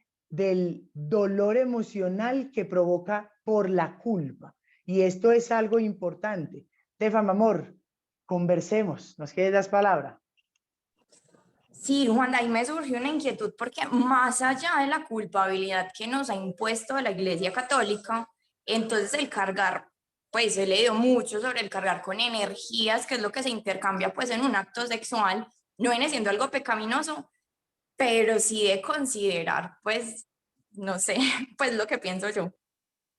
dolor emocional que provoca por la culpa. Y esto es algo importante. Tefa, mi amor, conversemos. ¿Nos quieres dar palabra? Sí, Juan, ahí me surgió una inquietud porque más allá de la culpabilidad que nos ha impuesto la Iglesia Católica, entonces el cargar, pues he leído mucho sobre el cargar con energías, que es lo que se intercambia pues en un acto sexual, no viene siendo algo pecaminoso, pero sí de considerar, pues, no sé, pues lo que pienso yo.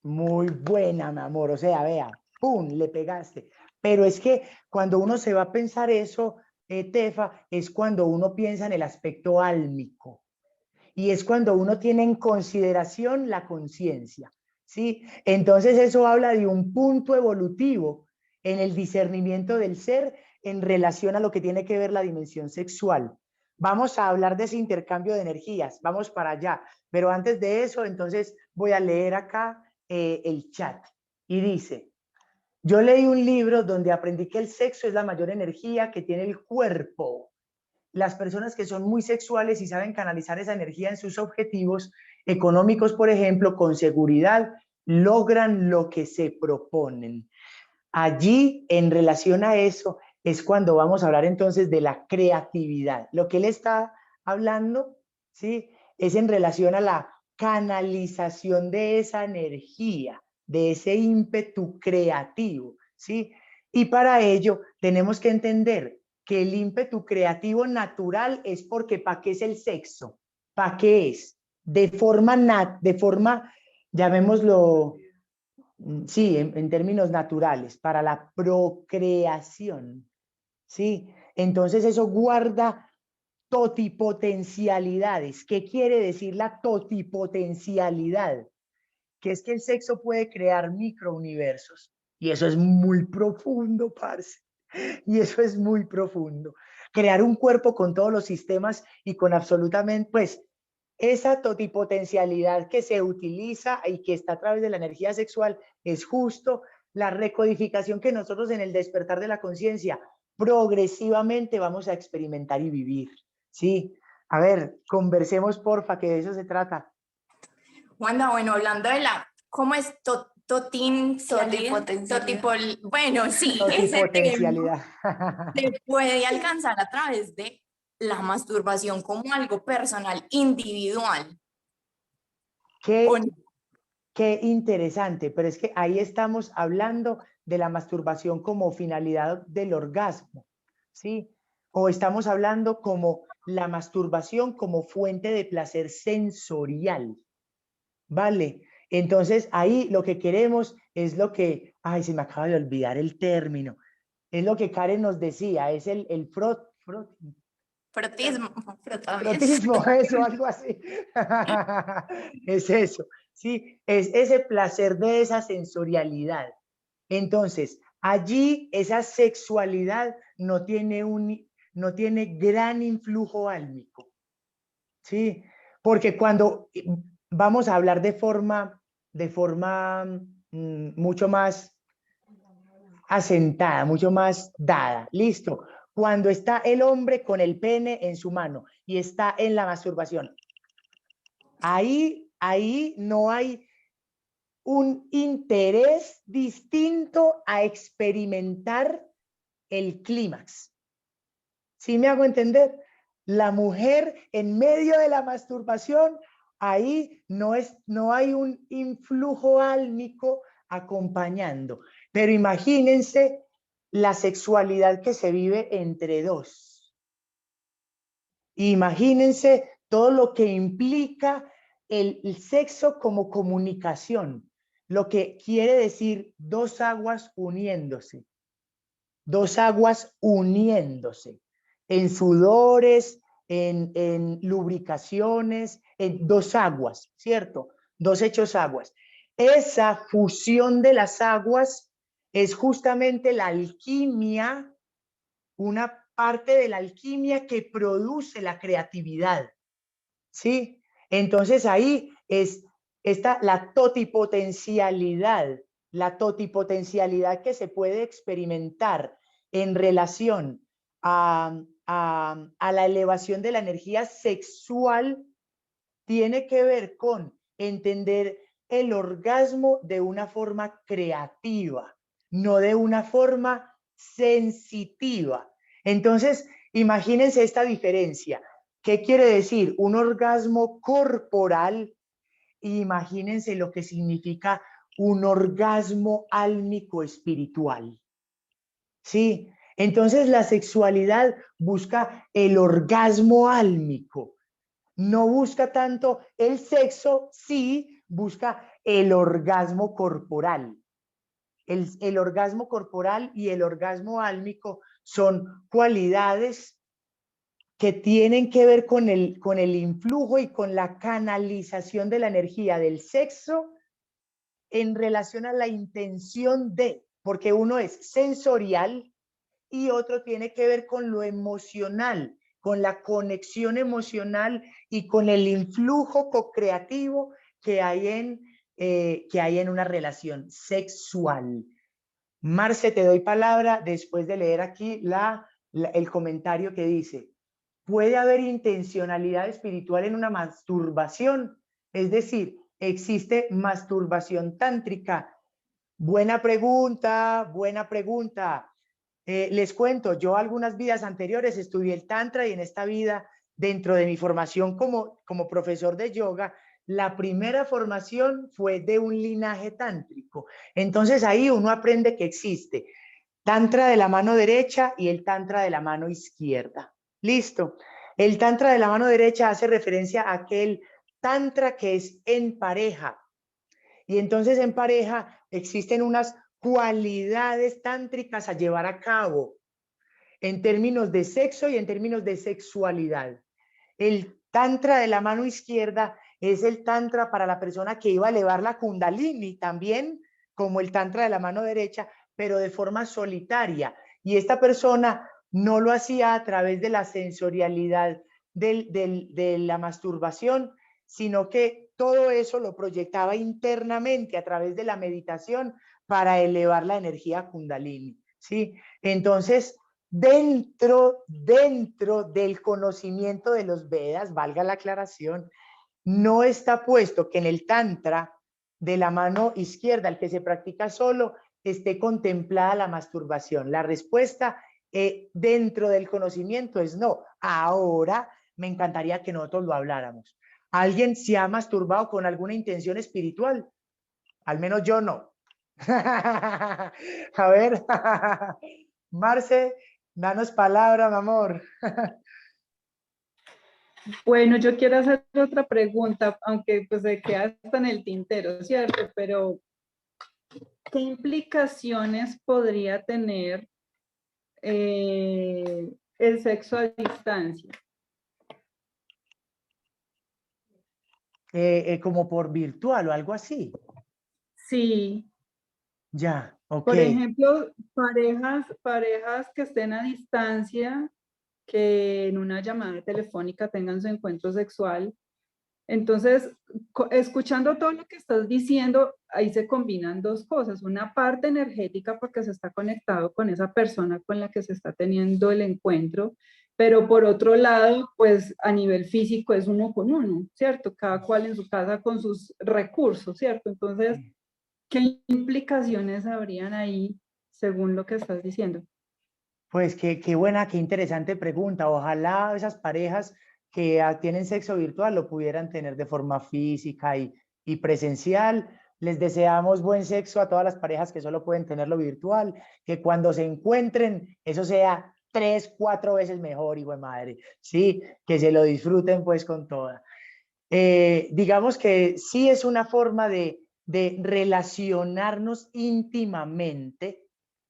Muy buena, mi amor. O sea, vea, ¡pum! Le pegaste. Pero es que cuando uno se va a pensar eso, Tefa, es cuando uno piensa en el aspecto álmico. Y es cuando uno tiene en consideración la conciencia, ¿sí? Entonces eso habla de un punto evolutivo en el discernimiento del ser en relación a lo que tiene que ver la dimensión sexual. Vamos a hablar de ese intercambio de energías, vamos para allá. Pero antes de eso, entonces voy a leer acá el chat. Y dice, yo leí un libro donde aprendí que el sexo es la mayor energía que tiene el cuerpo. Las personas que son muy sexuales y saben canalizar esa energía en sus objetivos económicos, por ejemplo, con seguridad, logran lo que se proponen. Allí, en relación a eso, es cuando vamos a hablar entonces de la creatividad. Lo que él está hablando, ¿sí? Es en relación a la canalización de esa energía, de ese ímpetu creativo, ¿sí? Y para ello tenemos que entender que el ímpetu creativo natural es porque ¿para qué es el sexo? ¿Para qué es? De forma, llamémoslo, sí, en términos naturales, para la procreación, ¿sí? Entonces eso guarda totipotencialidades. ¿Qué quiere decir la totipotencialidad? Que es que el sexo puede crear microuniversos. Y eso es muy profundo, parce. Y eso es muy profundo. Crear un cuerpo con todos los sistemas y con absolutamente, pues, esa totipotencialidad que se utiliza y que está a través de la energía sexual es justo la recodificación que nosotros en el despertar de la conciencia progresivamente vamos a experimentar y vivir, ¿sí? A ver, conversemos porfa, que de eso se trata. Wanda, bueno, hablando de la, ¿cómo es bueno, sí, ese tema Totipotencialidad. se puede alcanzar a través de la masturbación como algo personal, individual. ¿O no? Qué interesante, pero es que ahí estamos hablando de la masturbación como finalidad del orgasmo, ¿sí? O estamos hablando como la masturbación como fuente de placer sensorial, ¿vale? Entonces ahí lo que queremos es lo que, ay, se me acaba de olvidar el término, es lo que Karen nos decía, es el Frotismo, frotismo, eso, algo así. Es eso, ¿sí? Es ese placer de esa sensorialidad. Entonces, allí esa sexualidad no tiene gran influjo álmico, ¿sí? Porque cuando vamos a hablar de forma mucho más asentada, mucho más dada, listo. Cuando está el hombre con el pene en su mano y está en la masturbación, ahí no hay un interés distinto a experimentar el clímax. ¿Sí me hago entender? La mujer en medio de la masturbación, ahí no hay un influjo álmico acompañando. Pero imagínense la sexualidad que se vive entre dos. Imagínense todo lo que implica el sexo como comunicación, lo que quiere decir dos aguas uniéndose, en sudores, en lubricaciones, en dos aguas, ¿cierto? Dos hechos aguas. Esa fusión de las aguas es justamente la alquimia, una parte de la alquimia que produce la creatividad, ¿sí? Entonces ahí está la totipotencialidad que se puede experimentar en relación a la elevación de la energía sexual, tiene que ver con entender el orgasmo de una forma creativa, no de una forma sensitiva. Entonces, imagínense esta diferencia. ¿Qué quiere decir? Un orgasmo corporal. Imagínense lo que significa un orgasmo álmico espiritual. ¿Sí? Entonces la sexualidad busca el orgasmo álmico. No busca tanto el sexo, sí busca el orgasmo corporal. El orgasmo corporal y el orgasmo álmico son cualidades que tienen que ver con el influjo y con la canalización de la energía del sexo en relación a la intención de, porque uno es sensorial y otro tiene que ver con lo emocional, con la conexión emocional y con el influjo co-creativo que hay en una relación sexual. Marce, te doy palabra después de leer aquí el comentario que dice: ¿puede haber intencionalidad espiritual en una masturbación? Es decir, ¿existe masturbación tántrica? Buena pregunta, buena pregunta. Les cuento, yo algunas vidas anteriores estudié el Tantra y en esta vida, dentro de mi formación como profesor de yoga, la primera formación fue de un linaje tántrico. Entonces ahí uno aprende que existe Tantra de la mano derecha y el Tantra de la mano izquierda. Listo. El Tantra de la mano derecha hace referencia a aquel Tantra que es en pareja. Y entonces en pareja existen unas cualidades tántricas a llevar a cabo en términos de sexo y en términos de sexualidad. El Tantra de la mano izquierda es el Tantra para la persona que iba a elevar la Kundalini, también como el Tantra de la mano derecha, pero de forma solitaria. Y esta persona no lo hacía a través de la sensorialidad de la masturbación, sino que todo eso lo proyectaba internamente a través de la meditación para elevar la energía Kundalini, ¿sí? Entonces, dentro del conocimiento de los Vedas, valga la aclaración, no está puesto que en el Tantra de la mano izquierda, el que se practica solo, esté contemplada la masturbación. La respuesta dentro del conocimiento es no. Ahora me encantaría que nosotros lo habláramos. ¿Alguien se ha masturbado con alguna intención espiritual? Al menos yo no. A ver, Marce, danos palabra, mi amor. Bueno, yo quiero hacer otra pregunta, aunque pues se queda hasta en el tintero, ¿cierto? Pero, ¿qué implicaciones podría tener el sexo a distancia? Como por virtual o algo así. Sí, Ya, ok. por ejemplo, parejas que estén a distancia, que en una llamada telefónica tengan su encuentro sexual. Entonces, escuchando todo lo que estás diciendo, ahí se combinan dos cosas. Una parte energética porque se está conectado con esa persona con la que se está teniendo el encuentro, pero por otro lado, pues a nivel físico es uno con uno, ¿cierto? Cada cual en su casa con sus recursos, ¿cierto? Entonces, ¿qué implicaciones habrían ahí según lo que estás diciendo? Pues qué buena, qué interesante pregunta. Ojalá esas parejas que tienen sexo virtual lo pudieran tener de forma física y presencial. Les deseamos buen sexo a todas las parejas que solo pueden tenerlo virtual, que cuando se encuentren eso sea 3, 4 veces mejor, hijo de madre. Sí, que se lo disfruten pues con toda. Digamos que sí es una forma de relacionarnos íntimamente,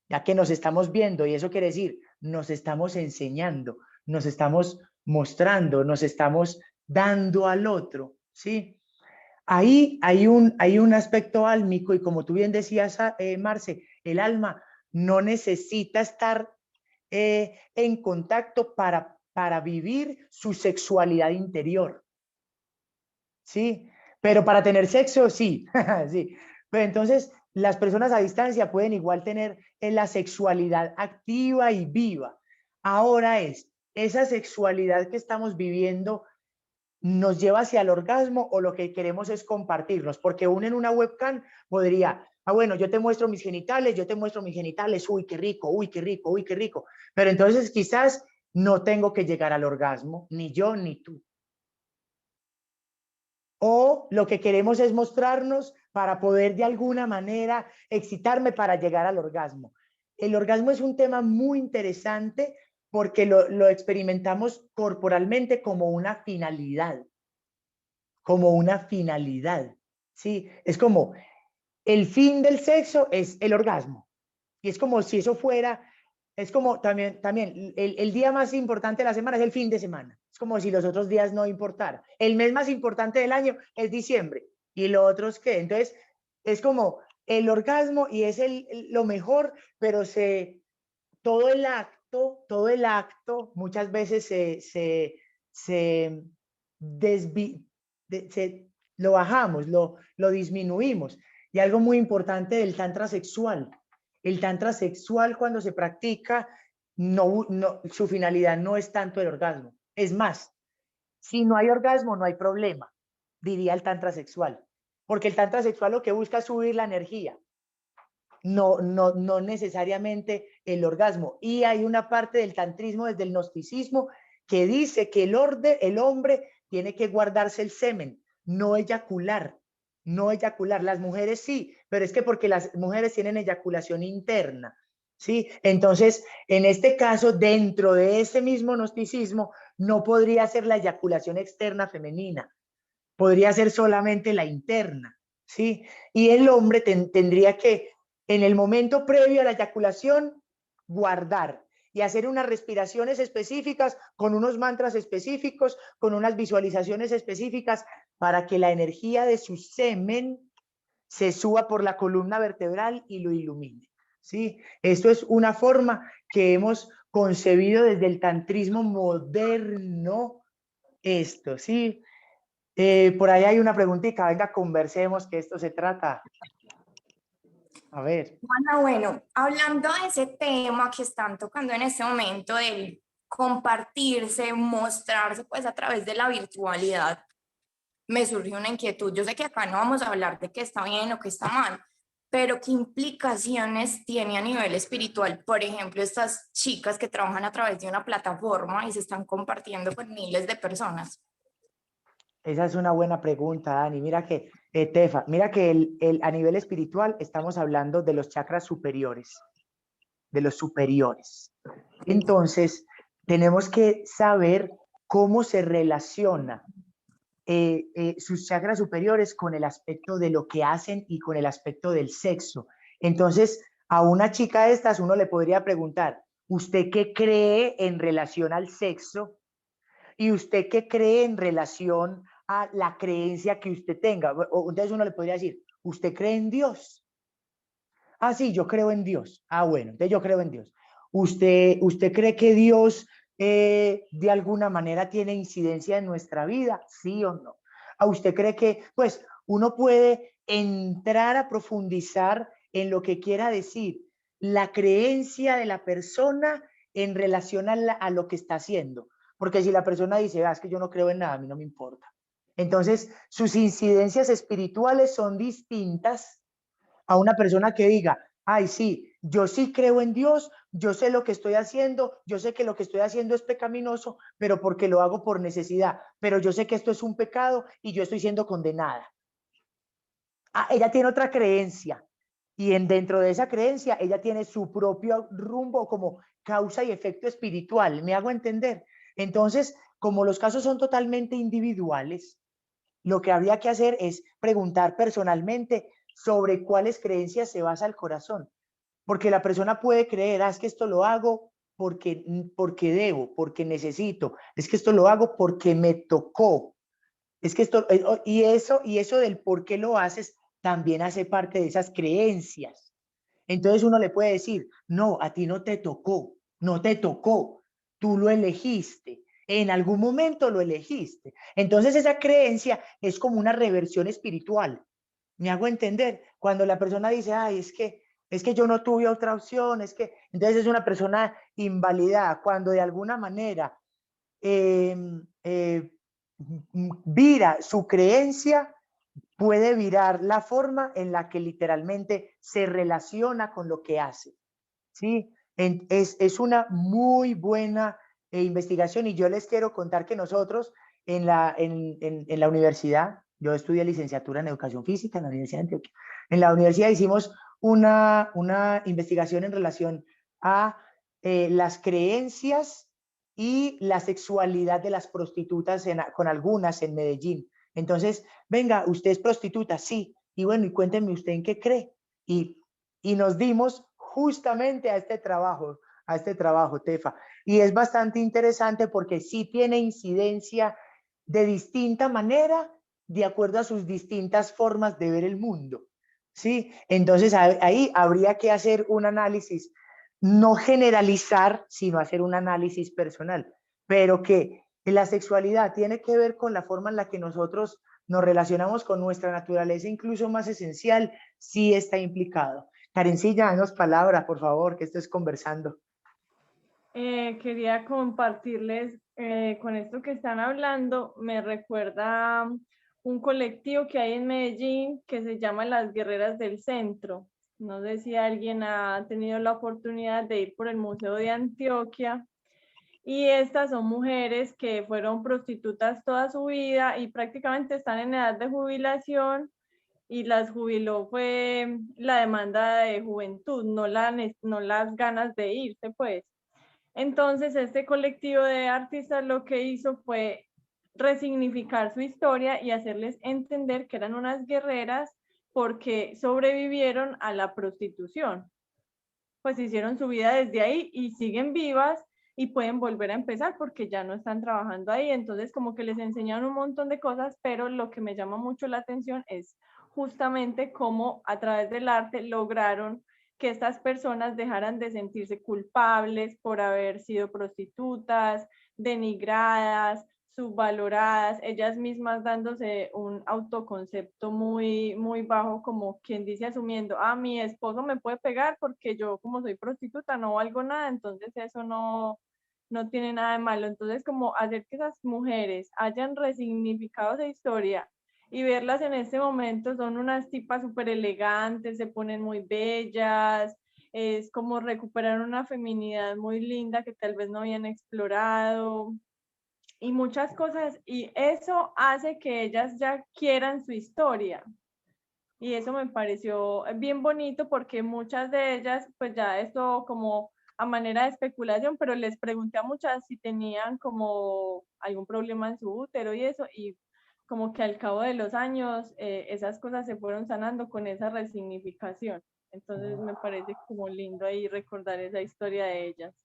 ya que nos estamos viendo, y eso quiere decir, nos estamos enseñando, nos estamos mostrando, nos estamos dando al otro, ¿sí? Ahí hay un aspecto álmico y como tú bien decías, Marce, el alma no necesita estar en contacto para vivir su sexualidad interior, ¿sí? Pero para tener sexo, sí, sí. Pero entonces, las personas a distancia pueden igual tener la sexualidad activa y viva. Ahora esa sexualidad que estamos viviendo nos lleva hacia el orgasmo o lo que queremos es compartirnos, porque uno en una webcam podría, bueno, yo te muestro mis genitales, yo te muestro mis genitales, uy, qué rico, uy, qué rico, uy, qué rico. Pero entonces quizás no tengo que llegar al orgasmo, ni yo ni tú. O lo que queremos es mostrarnos para poder de alguna manera excitarme para llegar al orgasmo. El orgasmo es un tema muy interesante porque lo experimentamos corporalmente como una finalidad, ¿sí? Es como el fin del sexo es el orgasmo. Y es como si eso fuera, es como también el día más importante de la semana es el fin de semana. Es como si los otros días no importaran. El mes más importante del año es diciembre. ¿Y los otros qué? Entonces, es como el orgasmo y es lo mejor, pero todo el acto muchas veces se, desvi, se lo bajamos, lo disminuimos. Y algo muy importante del tantra sexual. El tantra sexual cuando se practica, su finalidad no es tanto el orgasmo. Es más, si no hay orgasmo, no hay problema, diría el tantra sexual. Porque el tantra sexual lo que busca es subir la energía, no necesariamente el orgasmo. Y hay una parte del tantrismo desde el gnosticismo que dice que el hombre tiene que guardarse el semen, no eyacular, no eyacular. Las mujeres sí, pero es que porque las mujeres tienen eyaculación interna, ¿sí? Entonces, en este caso, dentro de ese mismo gnosticismo, no podría ser la eyaculación externa femenina, podría ser solamente la interna, ¿sí? Y el hombre tendría que, en el momento previo a la eyaculación, guardar y hacer unas respiraciones específicas, con unos mantras específicos, con unas visualizaciones específicas, para que la energía de su semen se suba por la columna vertebral y lo ilumine, ¿sí? Esto es una forma que hemos concebido desde el tantrismo moderno, esto, ¿sí? Por ahí hay una preguntita, venga, conversemos, que esto se trata. A ver. Juana, bueno, hablando de ese tema que están tocando en este momento, del compartirse, mostrarse pues a través de la virtualidad, me surgió una inquietud. Yo sé que acá no vamos a hablar de qué está bien o qué está mal, pero ¿qué implicaciones tiene a nivel espiritual? Por ejemplo, estas chicas que trabajan a través de una plataforma y se están compartiendo con miles de personas. Esa es una buena pregunta, Dani. Mira que, Tefa, mira que a nivel espiritual estamos hablando de los chakras superiores, de los superiores. Entonces, tenemos que saber cómo se relaciona sus chakras superiores con el aspecto de lo que hacen y con el aspecto del sexo. Entonces, a una chica de estas uno le podría preguntar, ¿usted qué cree en relación al sexo? ¿Y usted qué cree en relación a la creencia que usted tenga? O, entonces uno le podría decir, ¿usted cree en Dios? Ah, sí, yo creo en Dios. Ah, bueno, entonces yo creo en Dios. ¿Usted cree que Dios de alguna manera tiene incidencia en nuestra vida? ¿Sí o no? ¿A usted cree que, pues, uno puede entrar a profundizar en lo que quiera decir la creencia de la persona en relación a lo que está haciendo? Porque si la persona dice, ah, es que yo no creo en nada, a mí no me importa. Entonces, sus incidencias espirituales son distintas a una persona que diga, ay, sí, yo sí creo en Dios, yo sé lo que estoy haciendo, yo sé que lo que estoy haciendo es pecaminoso, pero porque lo hago por necesidad, pero yo sé que esto es un pecado y yo estoy siendo condenada. Ah, ella tiene otra creencia y dentro de esa creencia ella tiene su propio rumbo como causa y efecto espiritual, ¿me hago entender? Entonces, como los casos son totalmente individuales, lo que habría que hacer es preguntar personalmente sobre cuáles creencias se basa el corazón. Porque la persona puede creer, ah, es que esto lo hago porque debo, porque necesito, es que esto lo hago porque me tocó, es que esto, y eso del por qué lo haces también hace parte de esas creencias. Entonces uno le puede decir, no, a ti no te tocó, no te tocó, tú lo elegiste, en algún momento lo elegiste. Entonces esa creencia es como una reversión espiritual. ¿Me hago entender? Cuando la persona dice, ay, es que yo no tuve otra opción, es que, entonces es una persona invalidada, cuando de alguna manera eh, eh, vira su creencia, puede virar la forma en la que literalmente se relaciona con lo que hace. ¿Sí? Es una muy buena investigación y yo les quiero contar que nosotros en la universidad, yo estudié licenciatura en educación física en la Universidad de Antioquia, en la universidad hicimos una investigación en relación a las creencias y la sexualidad de las prostitutas con algunas en Medellín. Entonces, venga, usted es prostituta, sí, y bueno, y cuénteme usted en qué cree. Y nos dimos justamente a este trabajo, Tefa. Y es bastante interesante porque sí tiene incidencia de distinta manera de acuerdo a sus distintas formas de ver el mundo. ¿Sí? Entonces ahí habría que hacer un análisis, no generalizar, sino hacer un análisis personal, pero que la sexualidad tiene que ver con la forma en la que nosotros nos relacionamos con nuestra naturaleza, incluso más esencial, sí está implicado. Karencilla, danos palabra, por favor, que esto es conversando. Quería compartirles con esto que están hablando, me recuerda un colectivo que hay en Medellín que se llama Las Guerreras del Centro. No sé si alguien ha tenido la oportunidad de ir por el Museo de Antioquia. Y estas son mujeres que fueron prostitutas toda su vida y prácticamente están en edad de jubilación, y las jubiló fue la demanda de juventud, no las ganas de irse, pues. Entonces, este colectivo de artistas lo que hizo fue resignificar su historia y hacerles entender que eran unas guerreras porque sobrevivieron a la prostitución. Pues hicieron su vida desde ahí y siguen vivas y pueden volver a empezar porque ya no están trabajando ahí. Entonces, como que les enseñaron un montón de cosas, pero lo que me llama mucho la atención es justamente cómo a través del arte lograron que estas personas dejaran de sentirse culpables por haber sido prostitutas, denigradas, subvaloradas, ellas mismas dándose un autoconcepto muy, muy bajo, como quien dice asumiendo, ah, mi esposo me puede pegar porque yo como soy prostituta no valgo nada, entonces eso no tiene nada de malo. Entonces, como hacer que esas mujeres hayan resignificado esa historia y verlas en este momento, son unas tipas súper elegantes, se ponen muy bellas, es como recuperar una feminidad muy linda que tal vez no habían explorado y muchas cosas, y eso hace que ellas ya quieran su historia. Y eso me pareció bien bonito porque muchas de ellas, pues ya esto como a manera de especulación, pero les pregunté a muchas si tenían como algún problema en su útero y eso, y como que al cabo de los años esas cosas se fueron sanando con esa resignificación. Entonces me parece como lindo ahí recordar esa historia de ellas.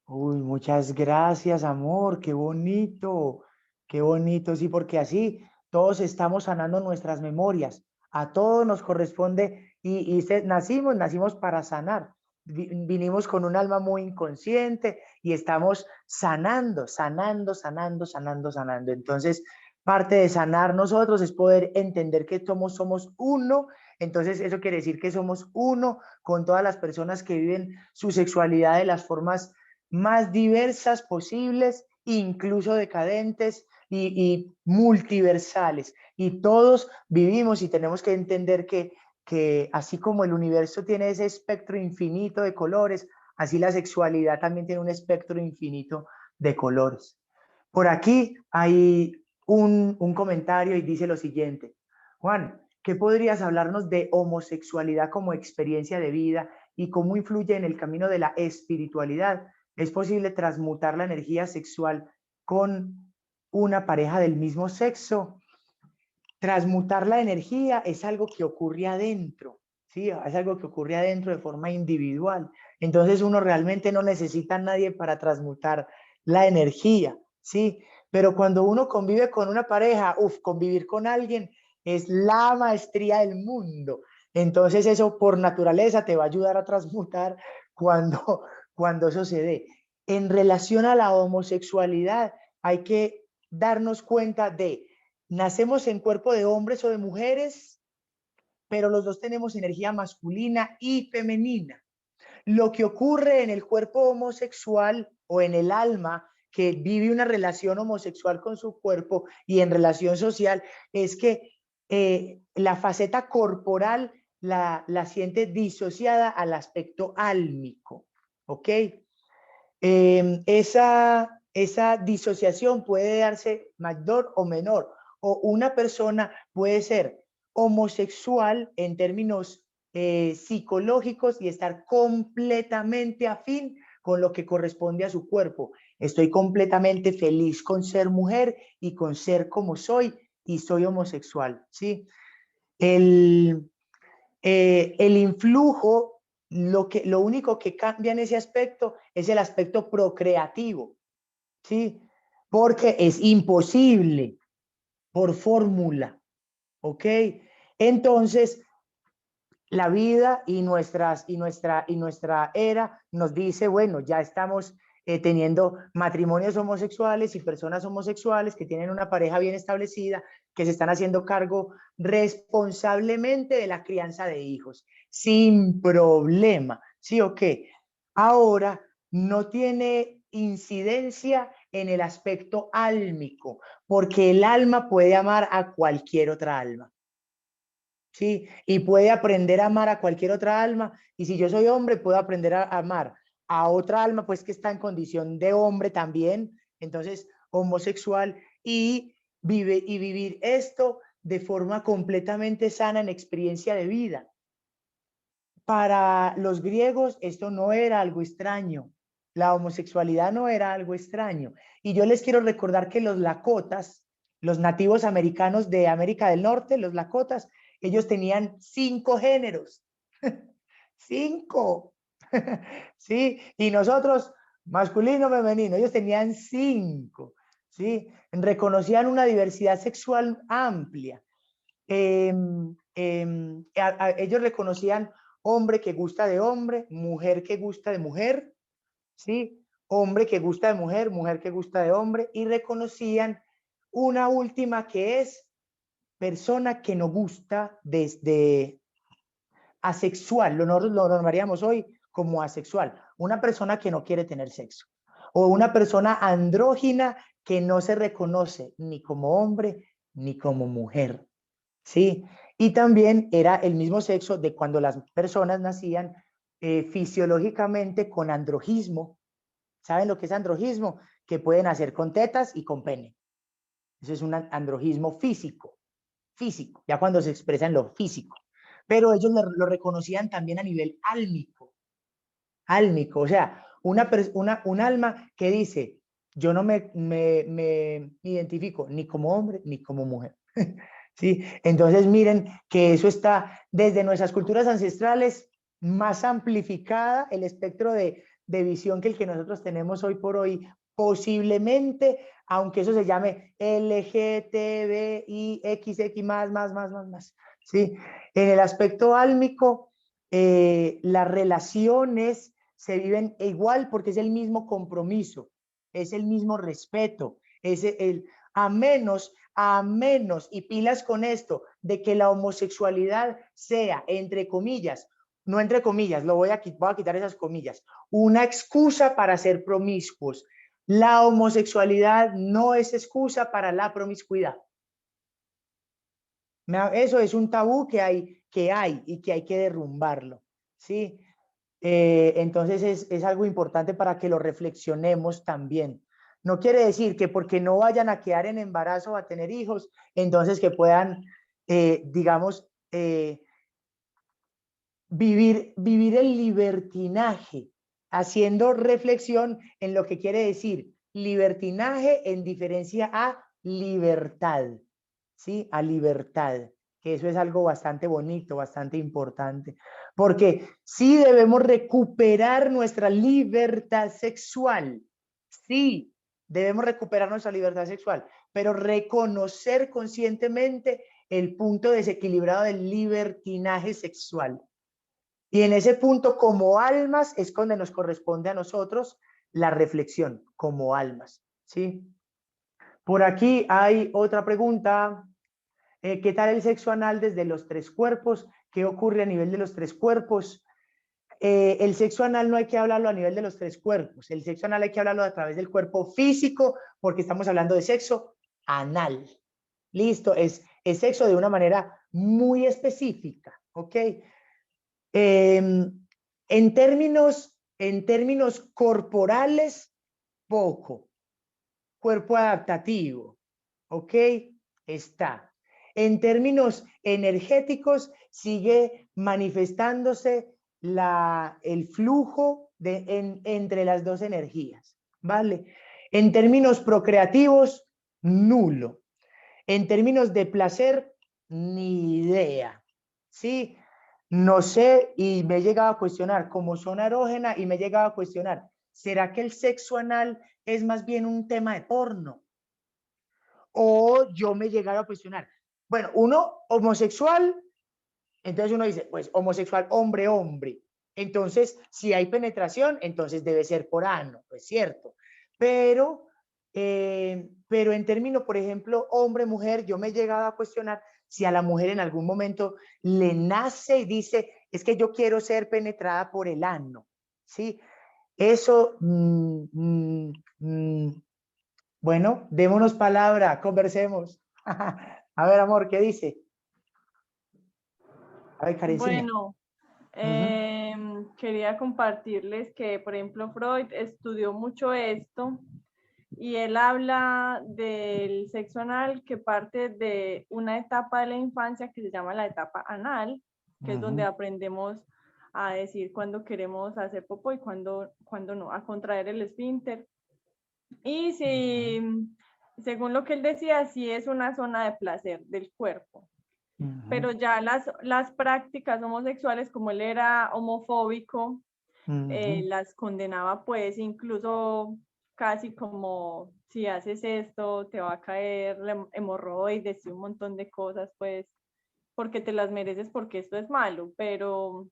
Uy, muchas gracias, amor, qué bonito, sí, porque así todos estamos sanando nuestras memorias, a todos nos corresponde nacimos para sanar, vinimos con un alma muy inconsciente y estamos sanando. Entonces, parte de sanar nosotros es poder entender que somos uno, entonces eso quiere decir que somos uno con todas las personas que viven su sexualidad de las formas más diversas posibles, incluso decadentes y multiversales. Y todos vivimos y tenemos que entender que así como el universo tiene ese espectro infinito de colores, así la sexualidad también tiene un espectro infinito de colores. Por aquí hay un comentario y dice lo siguiente: Juan, ¿qué podrías hablarnos de homosexualidad como experiencia de vida y cómo influye en el camino de la espiritualidad? ¿Es posible transmutar la energía sexual con una pareja del mismo sexo? Transmutar la energía es algo que ocurre adentro, ¿sí? Es algo que ocurre adentro de forma individual. Entonces uno realmente no necesita a nadie para transmutar la energía, ¿sí? Pero cuando uno convive con una pareja, convivir con alguien es la maestría del mundo. Entonces eso por naturaleza te va a ayudar a transmutar cuando, cuando eso se dé. En relación a la homosexualidad, hay que darnos cuenta de nacemos en cuerpo de hombres o de mujeres, pero los dos tenemos energía masculina y femenina. Lo que ocurre en el cuerpo homosexual o en el alma que vive una relación homosexual con su cuerpo y en relación social es que la faceta corporal la siente disociada al aspecto álmico, ¿ok? Esa disociación puede darse mayor o menor, o una persona puede ser homosexual en términos psicológicos y estar completamente afín con lo que corresponde a su cuerpo. Estoy completamente feliz con ser mujer y con ser como soy y soy homosexual, ¿sí? El influjo, lo único que cambia en ese aspecto es el aspecto procreativo, ¿sí? Porque es imposible por fórmula, ¿ok? Entonces, la vida y nuestra era nos dice, bueno, ya estamos teniendo matrimonios homosexuales y personas homosexuales que tienen una pareja bien establecida, que se están haciendo cargo responsablemente de la crianza de hijos, sin problema, ¿sí o qué? Ahora no tiene incidencia en el aspecto álmico, porque el alma puede amar a cualquier otra alma. ¿Sí? Y puede aprender a amar a cualquier otra alma. Y si yo soy hombre, puedo aprender a amar a otra alma, pues que está en condición de hombre también, entonces homosexual, y vivir esto de forma completamente sana en experiencia de vida. Para los griegos esto no era algo extraño. La homosexualidad no era algo extraño. Y yo les quiero recordar que los lakotas, los nativos americanos de América del Norte, los lakotas, ellos tenían 5 géneros. 5. ¿Sí? Y nosotros, masculino, femenino, ellos tenían 5. ¿Sí? Reconocían una diversidad sexual amplia. Ellos reconocían hombre que gusta de hombre, mujer que gusta de mujer, ¿sí? Hombre que gusta de mujer, mujer que gusta de hombre, y reconocían una última que es persona que no gusta desde asexual, lo normaríamos hoy como asexual, una persona que no quiere tener sexo, o una persona andrógina que no se reconoce ni como hombre ni como mujer, ¿sí? Y también era el mismo sexo de cuando las personas nacían fisiológicamente con androjismo. ¿Saben lo que es androjismo? Que pueden nacer con tetas y con pene. Eso es un androjismo físico, ya cuando se expresa en lo físico. Pero ellos lo reconocían también a nivel álmico, o sea, un alma que dice, yo no me identifico ni como hombre ni como mujer. ¿Sí? Entonces miren que eso está desde nuestras culturas ancestrales más amplificada el espectro de visión que el que nosotros tenemos hoy por hoy, posiblemente, aunque eso se llame LGTBI, XX, más, ¿sí? En el aspecto álmico, las relaciones se viven igual porque es el mismo compromiso, es el mismo respeto, a menos, y pilas con esto, de que la homosexualidad sea, entre comillas, no entre comillas, voy a quitar esas comillas, una excusa para ser promiscuos. La homosexualidad no es excusa para la promiscuidad. Eso es un tabú que hay y que hay que derrumbarlo, ¿sí? Entonces es algo importante para que lo reflexionemos también. No quiere decir que porque no vayan a quedar en embarazo o a tener hijos, entonces que puedan, digamos, vivir el libertinaje, haciendo reflexión en lo que quiere decir libertinaje en diferencia a libertad, ¿sí? A libertad, que eso es algo bastante bonito, bastante importante, porque sí debemos recuperar nuestra libertad sexual, sí, debemos recuperar nuestra libertad sexual, pero reconocer conscientemente el punto desequilibrado del libertinaje sexual. Y en ese punto, como almas, es donde nos corresponde a nosotros la reflexión, como almas, ¿sí? Por aquí hay otra pregunta. ¿Qué tal el sexo anal desde los 3 cuerpos? ¿Qué ocurre a nivel de los 3 cuerpos? El sexo anal no hay que hablarlo a nivel de los 3 cuerpos. El sexo anal hay que hablarlo a través del cuerpo físico, porque estamos hablando de sexo anal. Listo, es sexo de una manera muy específica, ¿ok? En términos corporales, poco. Cuerpo adaptativo, ¿ok? Está. En términos energéticos, sigue manifestándose el flujo entre las dos energías, ¿vale? En términos procreativos, nulo. En términos de placer, ni idea, ¿sí? No sé, y me he llegado a cuestionar, como zona erógena, y me he llegado a cuestionar, ¿será que el sexo anal es más bien un tema de porno? O yo me he llegado a cuestionar, bueno, uno homosexual, entonces uno dice, pues homosexual, hombre, hombre. Entonces, si hay penetración, entonces debe ser por ano, es cierto. Pero en términos, por ejemplo, hombre, mujer, yo me he llegado a cuestionar si a la mujer en algún momento le nace y dice, es que yo quiero ser penetrada por el ano, ¿sí? Eso, bueno, démonos palabra, conversemos. A ver, amor, ¿qué dice? A ver, Karencina. Bueno, quería compartirles que, por ejemplo, Freud estudió mucho esto y él habla del sexo anal que parte de una etapa de la infancia que se llama la etapa anal, que es donde aprendemos a decir cuándo queremos hacer popó y cuándo no, a contraer el esfínter. Y si, según lo que él decía, sí es una zona de placer del cuerpo. Pero ya las prácticas homosexuales, como él era homofóbico, las condenaba pues incluso casi como si haces esto te va a caer hemorroides y un montón de cosas pues porque te las mereces porque esto es malo, pero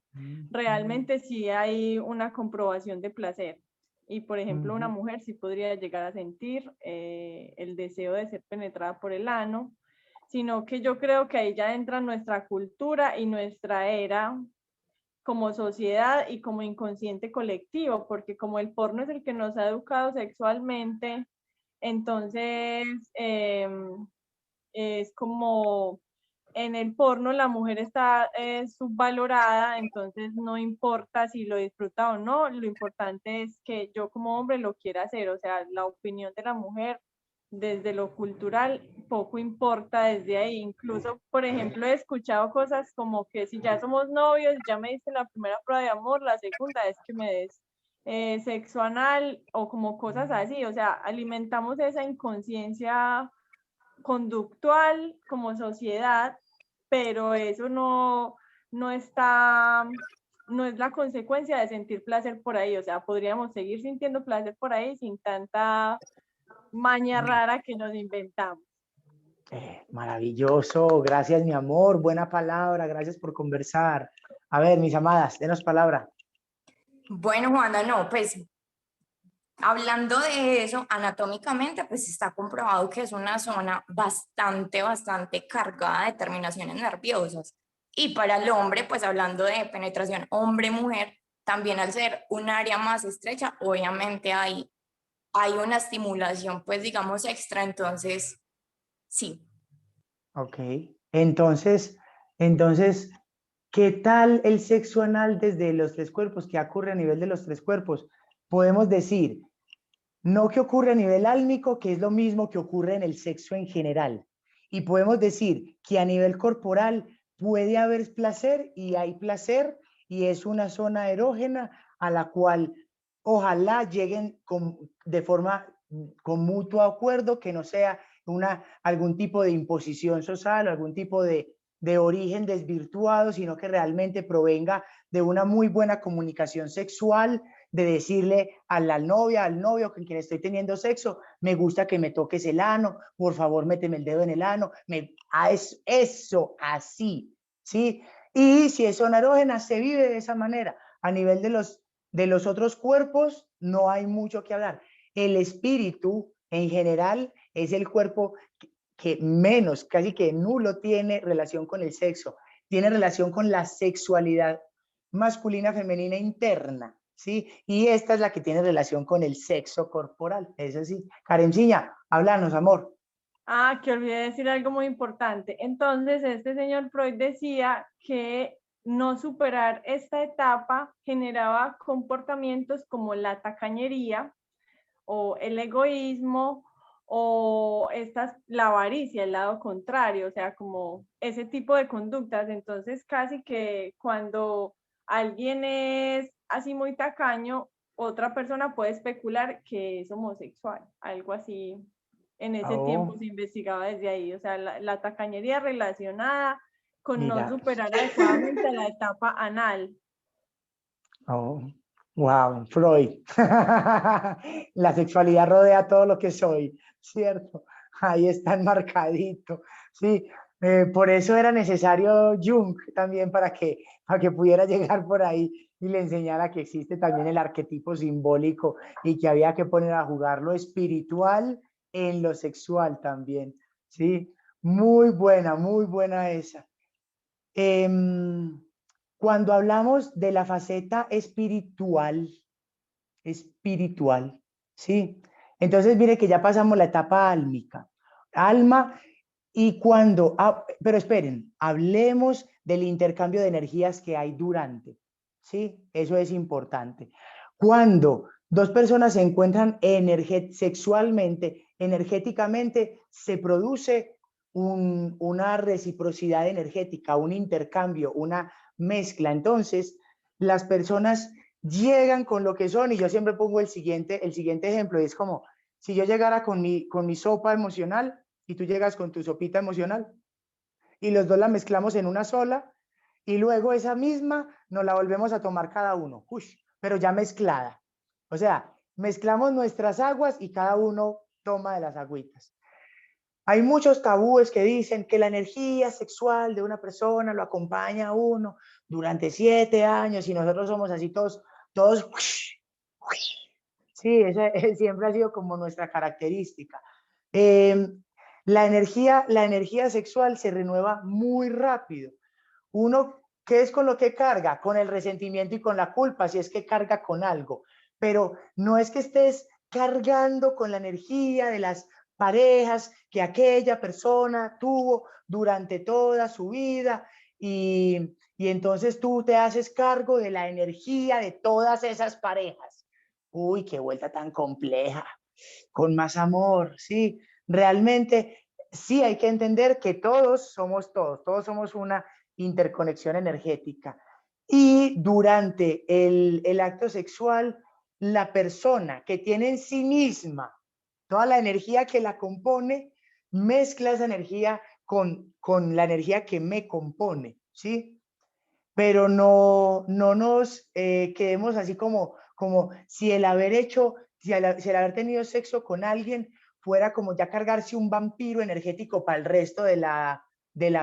realmente sí hay una comprobación de placer. Y, por ejemplo, una mujer sí podría llegar a sentir el deseo de ser penetrada por el ano, sino que yo creo que ahí ya entra nuestra cultura y nuestra era como sociedad y como inconsciente colectivo, porque como el porno es el que nos ha educado sexualmente, entonces es como en el porno la mujer está subvalorada, entonces no importa si lo disfruta o no, lo importante es que yo como hombre lo quiera hacer, o sea, la opinión de la mujer desde lo cultural poco importa desde ahí. Incluso, por ejemplo, he escuchado cosas como que si ya somos novios, ya me diste la primera prueba de amor, la segunda es que me des sexo anal o como cosas así, o sea, alimentamos esa inconsciencia conductual como sociedad, pero eso no está, no es la consecuencia de sentir placer por ahí, o sea, podríamos seguir sintiendo placer por ahí sin tanta maña rara que nos inventamos. Maravilloso, gracias mi amor, buena palabra, gracias por conversar. A ver, mis amadas, denos palabra. Bueno, Juana, no, pues hablando de eso, anatómicamente, pues está comprobado que es una zona bastante cargada de terminaciones nerviosas. Y para el hombre, pues hablando de penetración hombre-mujer, también al ser un área más estrecha, obviamente hay una estimulación, pues digamos, extra, entonces, sí. Ok, entonces, ¿qué tal el sexo anal desde los tres cuerpos? ¿Qué ocurre a nivel de los tres cuerpos? Podemos decir, no que ocurre a nivel álmico, que es lo mismo que ocurre en el sexo en general. Y podemos decir que a nivel corporal puede haber placer y hay placer y es una zona erógena a la cual ojalá lleguen de forma con mutuo acuerdo, que no sea algún tipo de imposición social o algún tipo de origen desvirtuado, sino que realmente provenga de una muy buena comunicación sexual, de decirle a la novia, al novio con quien estoy teniendo sexo, me gusta que me toques el ano, por favor méteme el dedo en el ano, eso, así, ¿sí? Y si es zona erógena, se vive de esa manera. A nivel de los otros cuerpos, no hay mucho que hablar. El espíritu, en general, es el cuerpo que menos, casi que nulo, tiene relación con el sexo. Tiene relación con la sexualidad masculina, femenina, interna, ¿sí? Y esta es la que tiene relación con el sexo corporal. Eso sí. Karenciña, háblanos, amor. Ah, que olvidé decir algo muy importante. Entonces, este señor Freud decía que no superar esta etapa generaba comportamientos como la tacañería o el egoísmo o la avaricia, el lado contrario, o sea, como ese tipo de conductas. Entonces, casi que cuando alguien es así muy tacaño, otra persona puede especular que es homosexual, algo así. En ese tiempo se investigaba desde ahí, o sea, la tacañería relacionada con no Mira. superar adecuadamente la etapa anal. Oh, wow, Freud. La sexualidad rodea todo lo que soy, ¿cierto? Ahí está enmarcadito. Sí, por eso era necesario Jung también para que pudiera llegar por ahí y le enseñara que existe también el arquetipo simbólico y que había que poner a jugar lo espiritual en lo sexual también. Sí, muy buena esa. Cuando hablamos de la faceta espiritual, ¿sí? Entonces, mire que ya pasamos la etapa álmica. Alma, y cuando, pero esperen, hablemos del intercambio de energías que hay durante, ¿sí? Eso es importante. Cuando dos personas se encuentran sexualmente, energéticamente, se produce una reciprocidad energética, un intercambio, una mezcla. Entonces, las personas llegan con lo que son, y yo siempre pongo el siguiente ejemplo, y es como si yo llegara con mi sopa emocional y tú llegas con tu sopita emocional y los dos la mezclamos en una sola y luego esa misma nos la volvemos a tomar cada uno, pero ya mezclada. O sea, mezclamos nuestras aguas y cada uno toma de las agüitas. Hay muchos tabúes que dicen que la energía sexual de una persona lo acompaña a uno durante 7 años y nosotros somos así todos, Sí, esa siempre ha sido como nuestra característica. La energía sexual se renueva muy rápido. Uno, ¿qué es con lo que carga? Con el resentimiento y con la culpa, si es que carga con algo. Pero no es que estés cargando con la energía de las parejas que aquella persona tuvo durante toda su vida y entonces tú te haces cargo de la energía de todas esas parejas. Uy, qué vuelta tan compleja, con más amor, sí. Realmente sí hay que entender que todos, todos somos una interconexión energética. Y durante el acto sexual, la persona que tiene en sí misma toda la energía que la compone, mezcla esa energía con la energía que me compone, ¿sí? Pero no nos quedemos así como si el haber hecho, si el haber tenido sexo con alguien fuera como ya cargarse un vampiro energético para el resto de la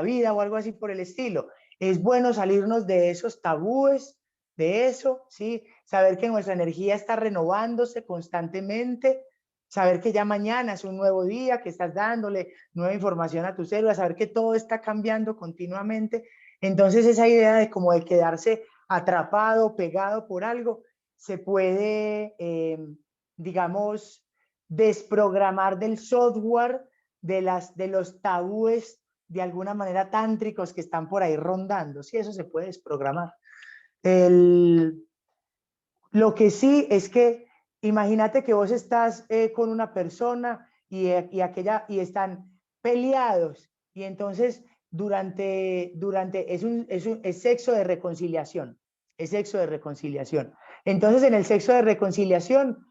vida o algo así por el estilo. Es bueno salirnos de esos tabúes, de eso, ¿sí? Saber que nuestra energía está renovándose constantemente, saber que ya mañana es un nuevo día, que estás dándole nueva información a tu célula, saber que todo está cambiando continuamente. Entonces esa idea de como de quedarse atrapado, pegado por algo, se puede, digamos, desprogramar del software de los tabúes de alguna manera tántricos que están por ahí rondando. Sí, eso se puede desprogramar. Lo que sí es que imagínate que vos estás con una persona y están peleados y entonces es sexo de reconciliación, es sexo de reconciliación. Entonces en el sexo de reconciliación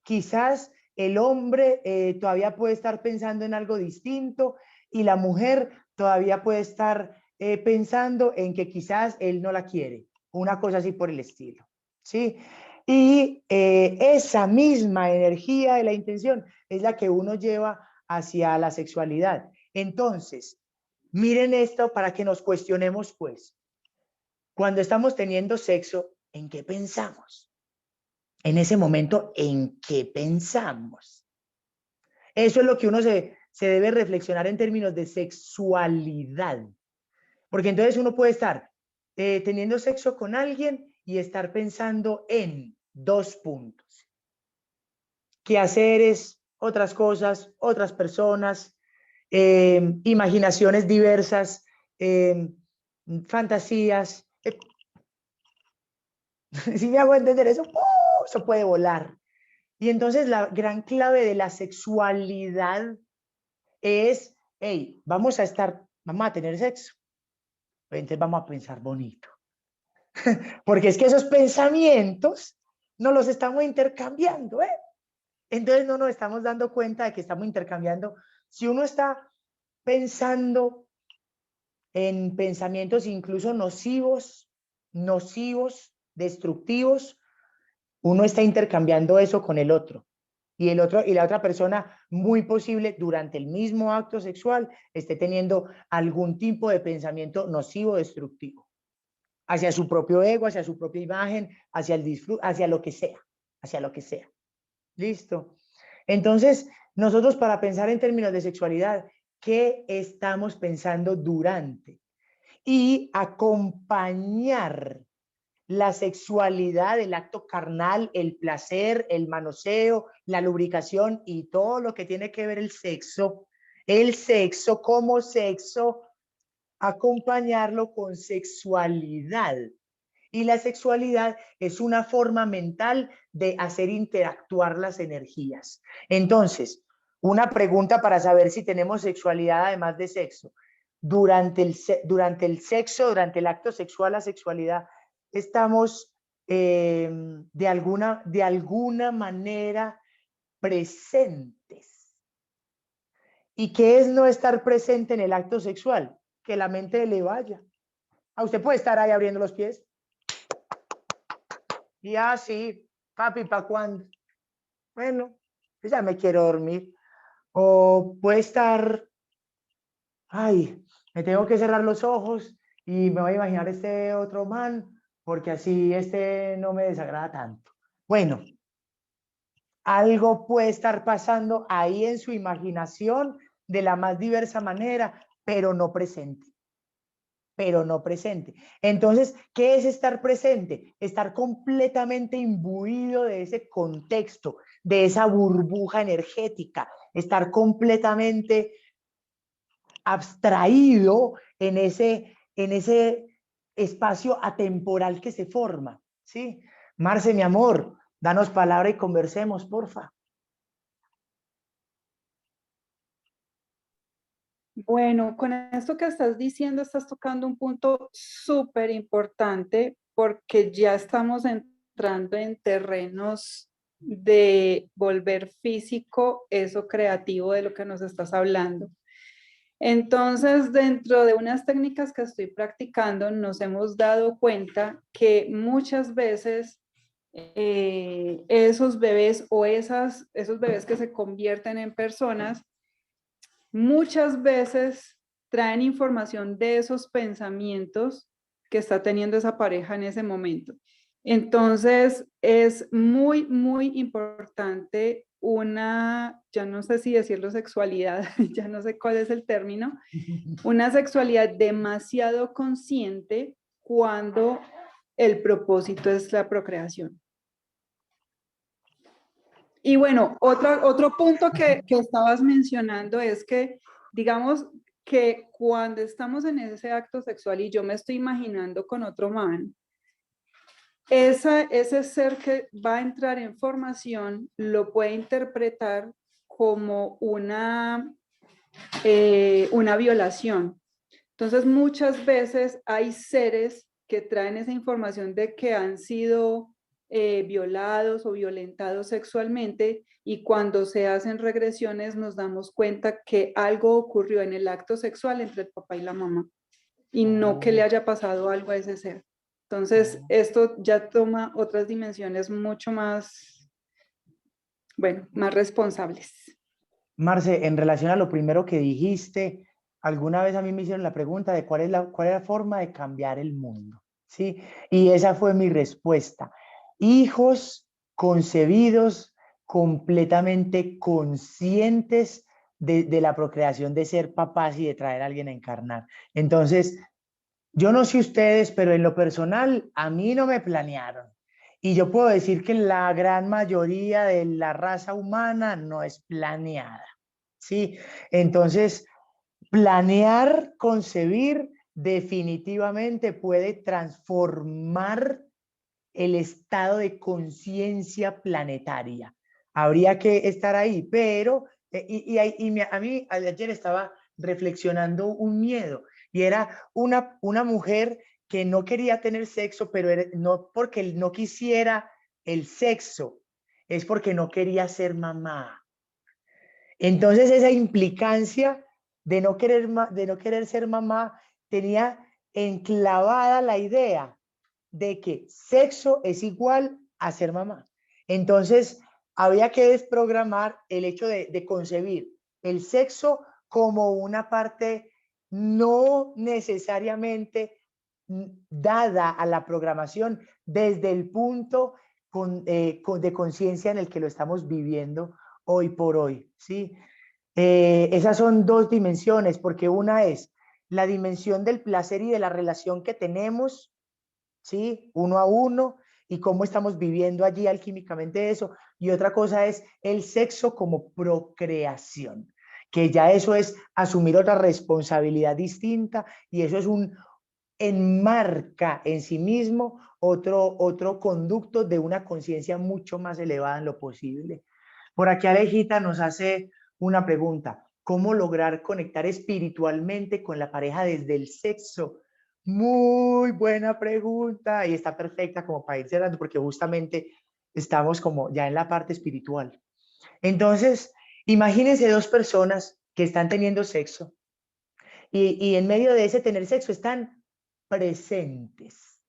quizás el hombre todavía puede estar pensando en algo distinto y la mujer todavía puede estar pensando en que quizás él no la quiere, una cosa así por el estilo. ¿Sí? Y esa misma energía de la intención es la que uno lleva hacia la sexualidad. Entonces, miren esto para que nos cuestionemos, pues. Cuando estamos teniendo sexo, ¿en qué pensamos? En ese momento, ¿en qué pensamos? Eso es lo que uno se debe reflexionar en términos de sexualidad. Porque entonces uno puede estar teniendo sexo con alguien y estar pensando en 2 puntos. Quehaceres, otras cosas, otras personas, imaginaciones diversas, fantasías. Si me hago entender eso, eso puede volar. Y entonces la gran clave de la sexualidad es, hey, vamos a tener sexo. Entonces vamos a pensar bonito. Porque es que esos pensamientos no los estamos intercambiando, ¿eh? Entonces no nos estamos dando cuenta de que estamos intercambiando. Si uno está pensando en pensamientos incluso nocivos, destructivos, uno está intercambiando eso con el otro. Y la otra persona, muy posible, durante el mismo acto sexual, esté teniendo algún tipo de pensamiento nocivo, destructivo, hacia su propio ego, hacia su propia imagen, hacia el disfrute, hacia lo que sea, hacia lo que sea. ¿Listo? Entonces, nosotros para pensar en términos de sexualidad, ¿qué estamos pensando durante? Y acompañar la sexualidad, el acto carnal, el placer, el manoseo, la lubricación y todo lo que tiene que ver el sexo como sexo, acompañarlo con sexualidad. Y la sexualidad es una forma mental de hacer interactuar las energías. Entonces, una pregunta para saber si tenemos sexualidad además de sexo. Durante el sexo, durante el acto sexual, la sexualidad, estamos de alguna manera presentes. ¿Y qué es no estar presente en el acto sexual? Que la mente le vaya. Usted puede estar ahí abriendo los pies. Y así, papi, ¿para cuándo? Bueno, ya me quiero dormir. O puede estar, ay, me tengo que cerrar los ojos y me voy a imaginar este otro man, porque así este no me desagrada tanto. Bueno, Algo puede estar pasando ahí en su imaginación de la más diversa manera, pero no presente. Pero no presente. Entonces, ¿qué es estar presente? Estar completamente imbuido de ese contexto, de esa burbuja energética, estar completamente abstraído en ese espacio atemporal que se forma, ¿sí? Marce, mi amor, danos palabra y conversemos, porfa. Bueno, con esto que estás diciendo, estás tocando un punto súper importante porque ya estamos entrando en terrenos de volver físico eso creativo de lo que nos estás hablando. Entonces, dentro de unas técnicas que estoy practicando, nos hemos dado cuenta que muchas veces esos bebés o esos bebés que se convierten en personas, muchas veces traen información de esos pensamientos que está teniendo esa pareja en ese momento. Entonces, es muy, muy importante ya no sé si decirlo sexualidad, ya no sé cuál es el término, una sexualidad demasiado consciente cuando el propósito es la procreación. Y bueno, otro punto que estabas mencionando es que, digamos, que cuando estamos en ese acto sexual y yo me estoy imaginando con otro man, ese ser que va a entrar en formación lo puede interpretar como una violación. Entonces, muchas veces hay seres que traen esa información de que han sido violados o violentados sexualmente, y cuando se hacen regresiones nos damos cuenta que algo ocurrió en el acto sexual entre el papá y la mamá y no que le haya pasado algo a ese ser. Entonces, esto ya toma otras dimensiones mucho más, bueno, más responsables. Marce, en relación a lo primero que dijiste, alguna vez a mí me hicieron la pregunta de cuál es la forma de cambiar el mundo, ¿sí? Y esa fue mi respuesta. Hijos concebidos completamente conscientes de la procreación, de ser papás y de traer a alguien a encarnar. Entonces, yo no sé ustedes, pero en lo personal, a mí no me planearon. Y yo puedo decir que la gran mayoría de la raza humana no es planeada, ¿sí? Entonces, planear, concebir, definitivamente puede transformar el estado de conciencia planetaria. Habría que estar ahí, pero, a mí ayer estaba reflexionando un miedo, y era una mujer que no quería tener sexo, pero no porque no quisiera el sexo, es porque no quería ser mamá. Entonces esa implicancia de no querer ser mamá tenía enclavada la idea de que sexo es igual a ser mamá. Entonces había que desprogramar el hecho de concebir el sexo como una parte no necesariamente dada a la programación desde el punto de conciencia en el que lo estamos viviendo hoy por hoy, ¿sí? Esas son dos dimensiones, porque una es la dimensión del placer y de la relación que tenemos, ¿sí? Uno a uno, y cómo estamos viviendo allí alquímicamente eso. Y otra cosa es el sexo como procreación, que ya eso es asumir otra responsabilidad distinta, y eso es enmarca en sí mismo otro conducto de una conciencia mucho más elevada en lo posible. Por aquí Alejita nos hace una pregunta: ¿cómo lograr conectar espiritualmente con la pareja desde el sexo? Muy buena pregunta, y está perfecta como para ir cerrando, porque justamente estamos como ya en la parte espiritual. Entonces, imagínense dos personas que están teniendo sexo, y en medio de ese tener sexo están presentes.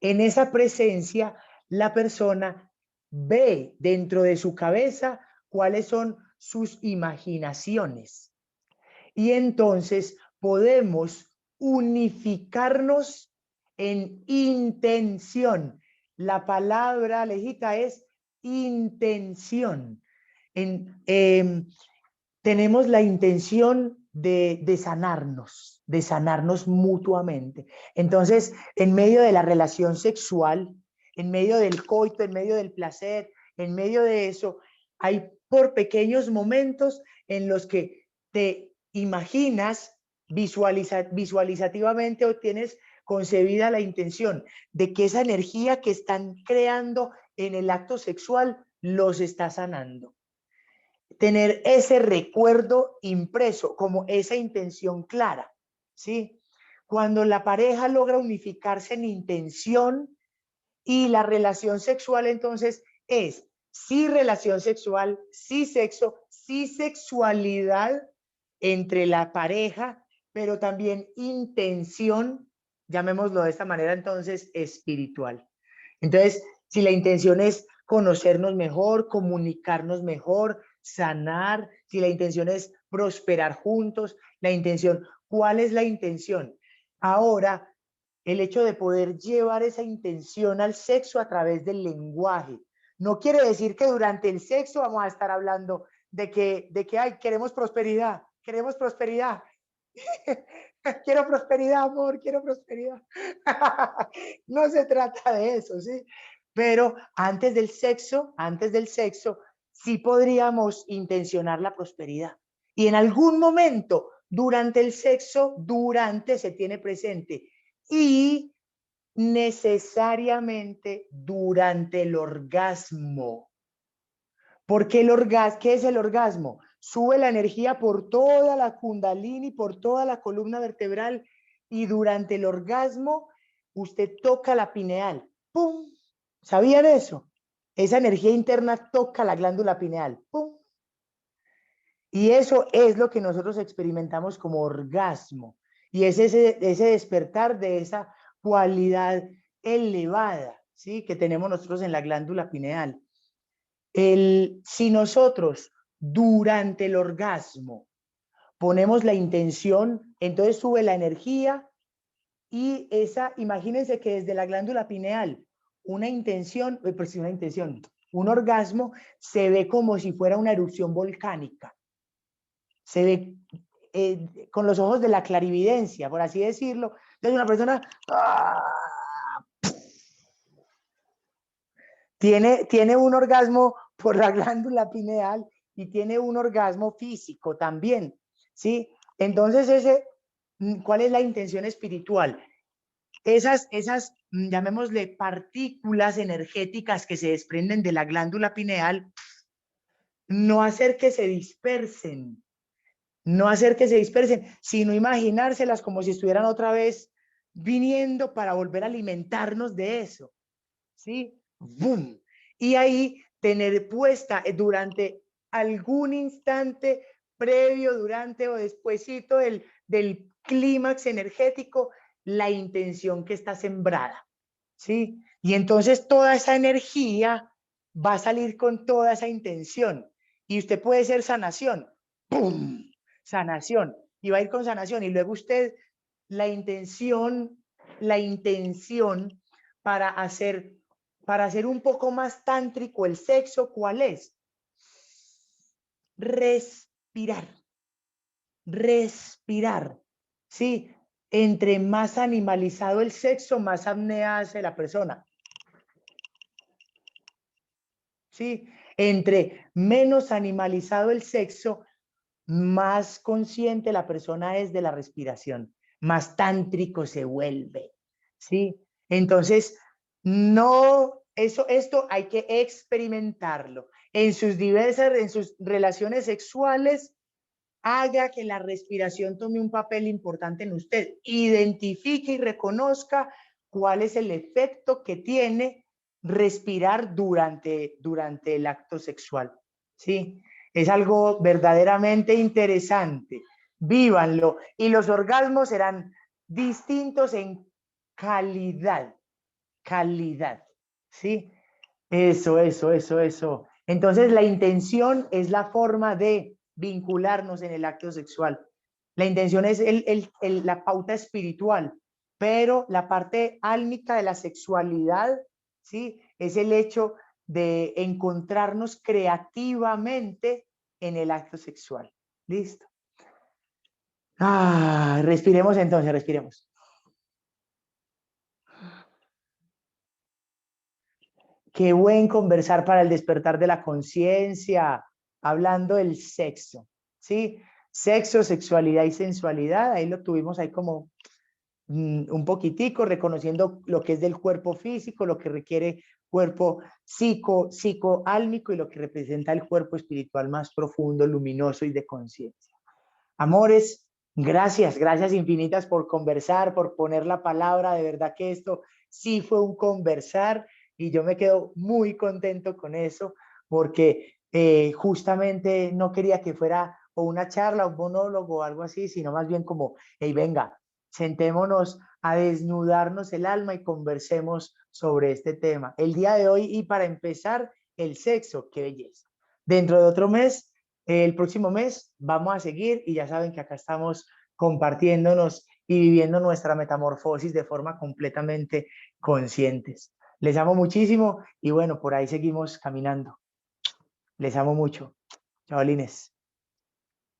En esa presencia, la persona ve dentro de su cabeza cuáles son sus imaginaciones. Y entonces podemos unificarnos en intención. La palabra, Alejita, es intención. Tenemos la intención de sanarnos mutuamente. Entonces, en medio de la relación sexual, en medio del coito, en medio del placer, en medio de eso, hay por pequeños momentos en los que te imaginas visualizativamente o tienes concebida la intención de que esa energía que están creando en el acto sexual los está sanando. Tener ese recuerdo impreso, como esa intención clara, ¿sí? Cuando la pareja logra unificarse en intención y la relación sexual, entonces es sí relación sexual, sí sexo, sí sexualidad entre la pareja, pero también intención, llamémoslo de esta manera, entonces espiritual. Entonces, si la intención es conocernos mejor, comunicarnos mejor, sanar, si la intención es prosperar juntos, la intención, ¿cuál es la intención? Ahora, el hecho de poder llevar esa intención al sexo a través del lenguaje. No quiere decir que durante el sexo vamos a estar hablando de que ay, queremos prosperidad. Quiero prosperidad, amor, quiero prosperidad. No se trata de eso, ¿sí? Pero antes del sexo, sí podríamos intencionar la prosperidad. Y en algún momento, durante el sexo, se tiene presente. Y necesariamente durante el orgasmo. Porque ¿qué es el orgasmo? Sube la energía por toda la kundalini, por toda la columna vertebral, y durante el orgasmo usted toca la pineal. ¡Pum! ¿Sabían eso? Esa energía interna toca la glándula pineal. ¡Pum! Y eso es lo que nosotros experimentamos como orgasmo. Y es ese despertar de esa cualidad elevada, ¿sí? Que tenemos nosotros en la glándula pineal. Si nosotros durante el orgasmo ponemos la intención, entonces sube la energía y imagínense que desde la glándula pineal, un orgasmo se ve como si fuera una erupción volcánica. Se ve con los ojos de la clarividencia, por así decirlo. Entonces una persona tiene un orgasmo por la glándula pineal y tiene un orgasmo físico también, ¿sí? Entonces ¿cuál es la intención espiritual? Esas, llamémosle partículas energéticas que se desprenden de la glándula pineal, no hacer que se dispersen, sino imaginárselas como si estuvieran otra vez viniendo para volver a alimentarnos de eso, ¿sí? ¡Bum! Y ahí tener puesta durante algún instante previo, durante o despuesito del clímax energético, la intención que está sembrada, ¿sí? Y entonces toda esa energía va a salir con toda esa intención. Y usted puede ser sanación. ¡Pum! Sanación. Y va a ir con sanación. Y luego usted, la intención para hacer un poco más tántrico el sexo, ¿cuál es? Respirar. ¿Sí? Entre más animalizado el sexo, más apnea hace la persona. ¿Sí? Entre menos animalizado el sexo, más consciente la persona es de la respiración, más tántrico se vuelve, ¿sí? Entonces, esto hay que experimentarlo. En sus relaciones sexuales, haga que la respiración tome un papel importante en usted. Identifique y reconozca cuál es el efecto que tiene respirar durante el acto sexual, ¿sí? Es algo verdaderamente interesante. Vívanlo. Y los orgasmos serán distintos en calidad, ¿sí? Eso. Entonces, la intención es la forma de vincularnos en el acto sexual. La intención es la pauta espiritual, pero la parte álmica de la sexualidad ¿sí? Es el hecho de encontrarnos creativamente en el acto sexual. ¿Listo? Respiremos entonces, respiremos. Qué buen conversar para el despertar de la conciencia, hablando del sexo, ¿sí? Sexo, sexualidad y sensualidad, ahí lo tuvimos ahí como un poquitico, reconociendo lo que es del cuerpo físico, lo que requiere cuerpo psicoálmico y lo que representa el cuerpo espiritual más profundo, luminoso y de conciencia. Amores, gracias, gracias infinitas por conversar, por poner la palabra, de verdad que esto sí fue un conversar y yo me quedo muy contento con eso porque justamente no quería que fuera o una charla, un monólogo o algo así, sino más bien como, hey, venga, sentémonos a desnudarnos el alma y conversemos sobre este tema. El día de hoy y para empezar, el sexo, qué belleza. Dentro de otro mes, el próximo mes vamos a seguir y ya saben que acá estamos compartiéndonos y viviendo nuestra metamorfosis de forma completamente conscientes. Les amo muchísimo y bueno, por ahí seguimos caminando. Les amo mucho. Chavalines.